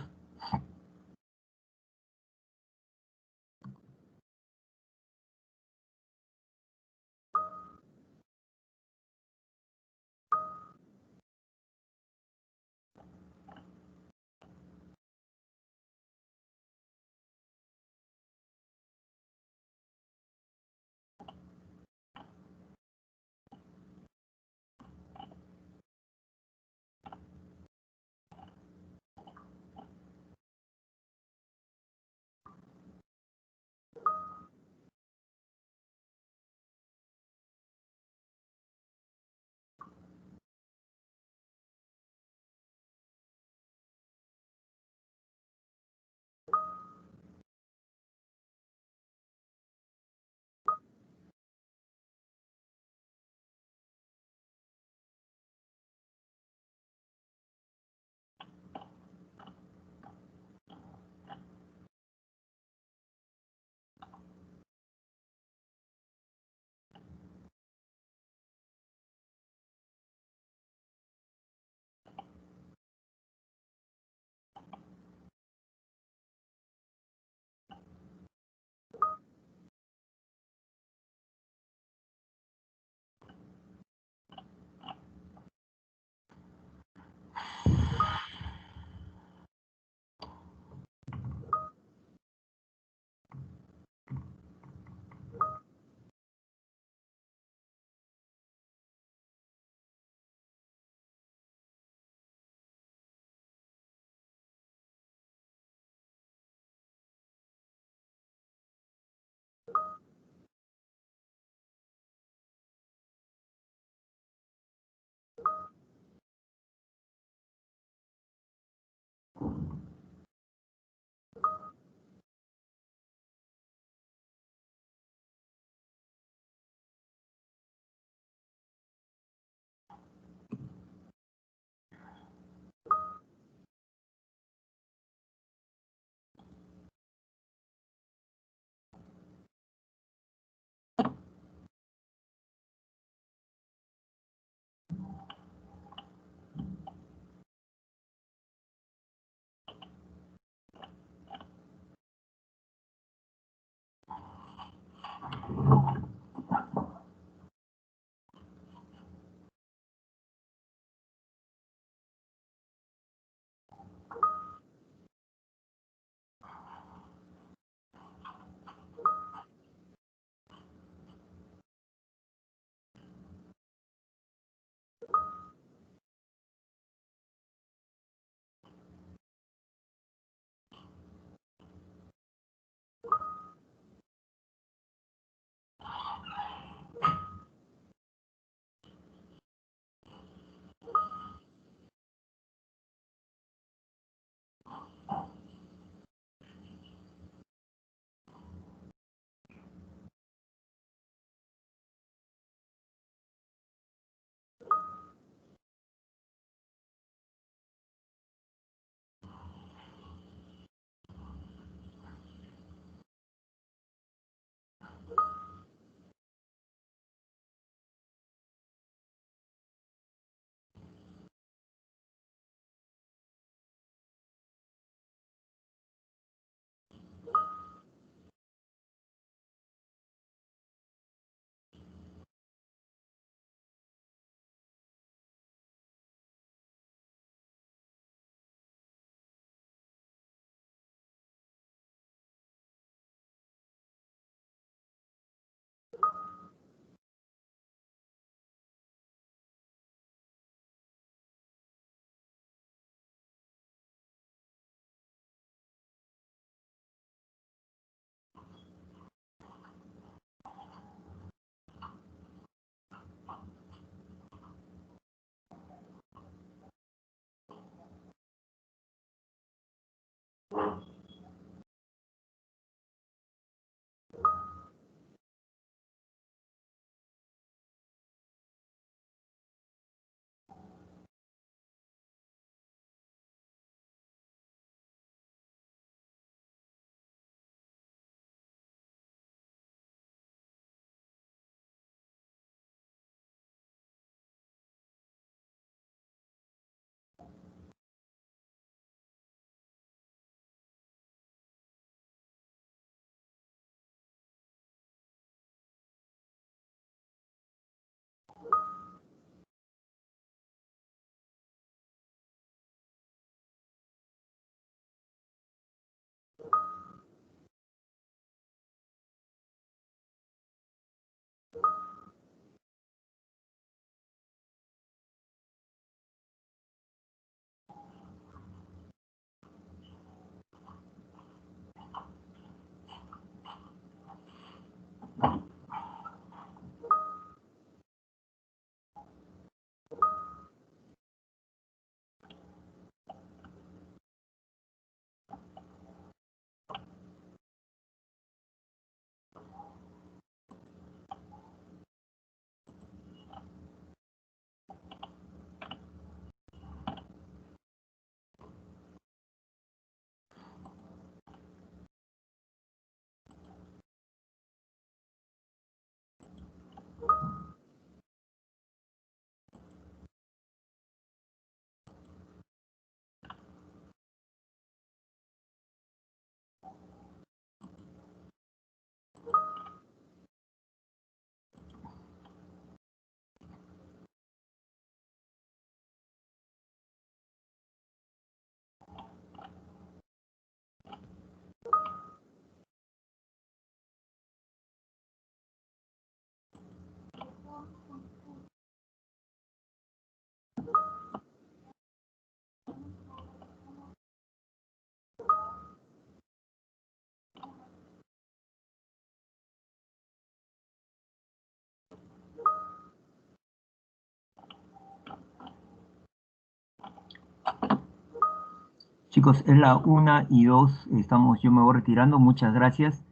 Chicos, es la 1:02, estamos, yo me voy retirando, muchas gracias.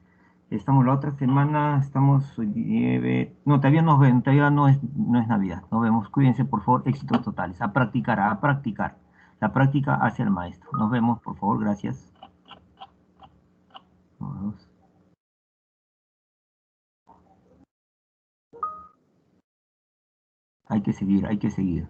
Estamos la otra semana, estamos hoy no, todavía nos ven, todavía no es Navidad. Nos vemos, cuídense por favor, éxitos totales. A practicar, a practicar. La práctica hacia el maestro. Nos vemos, por favor, gracias. Nos vemos. Hay que seguir, hay que seguir.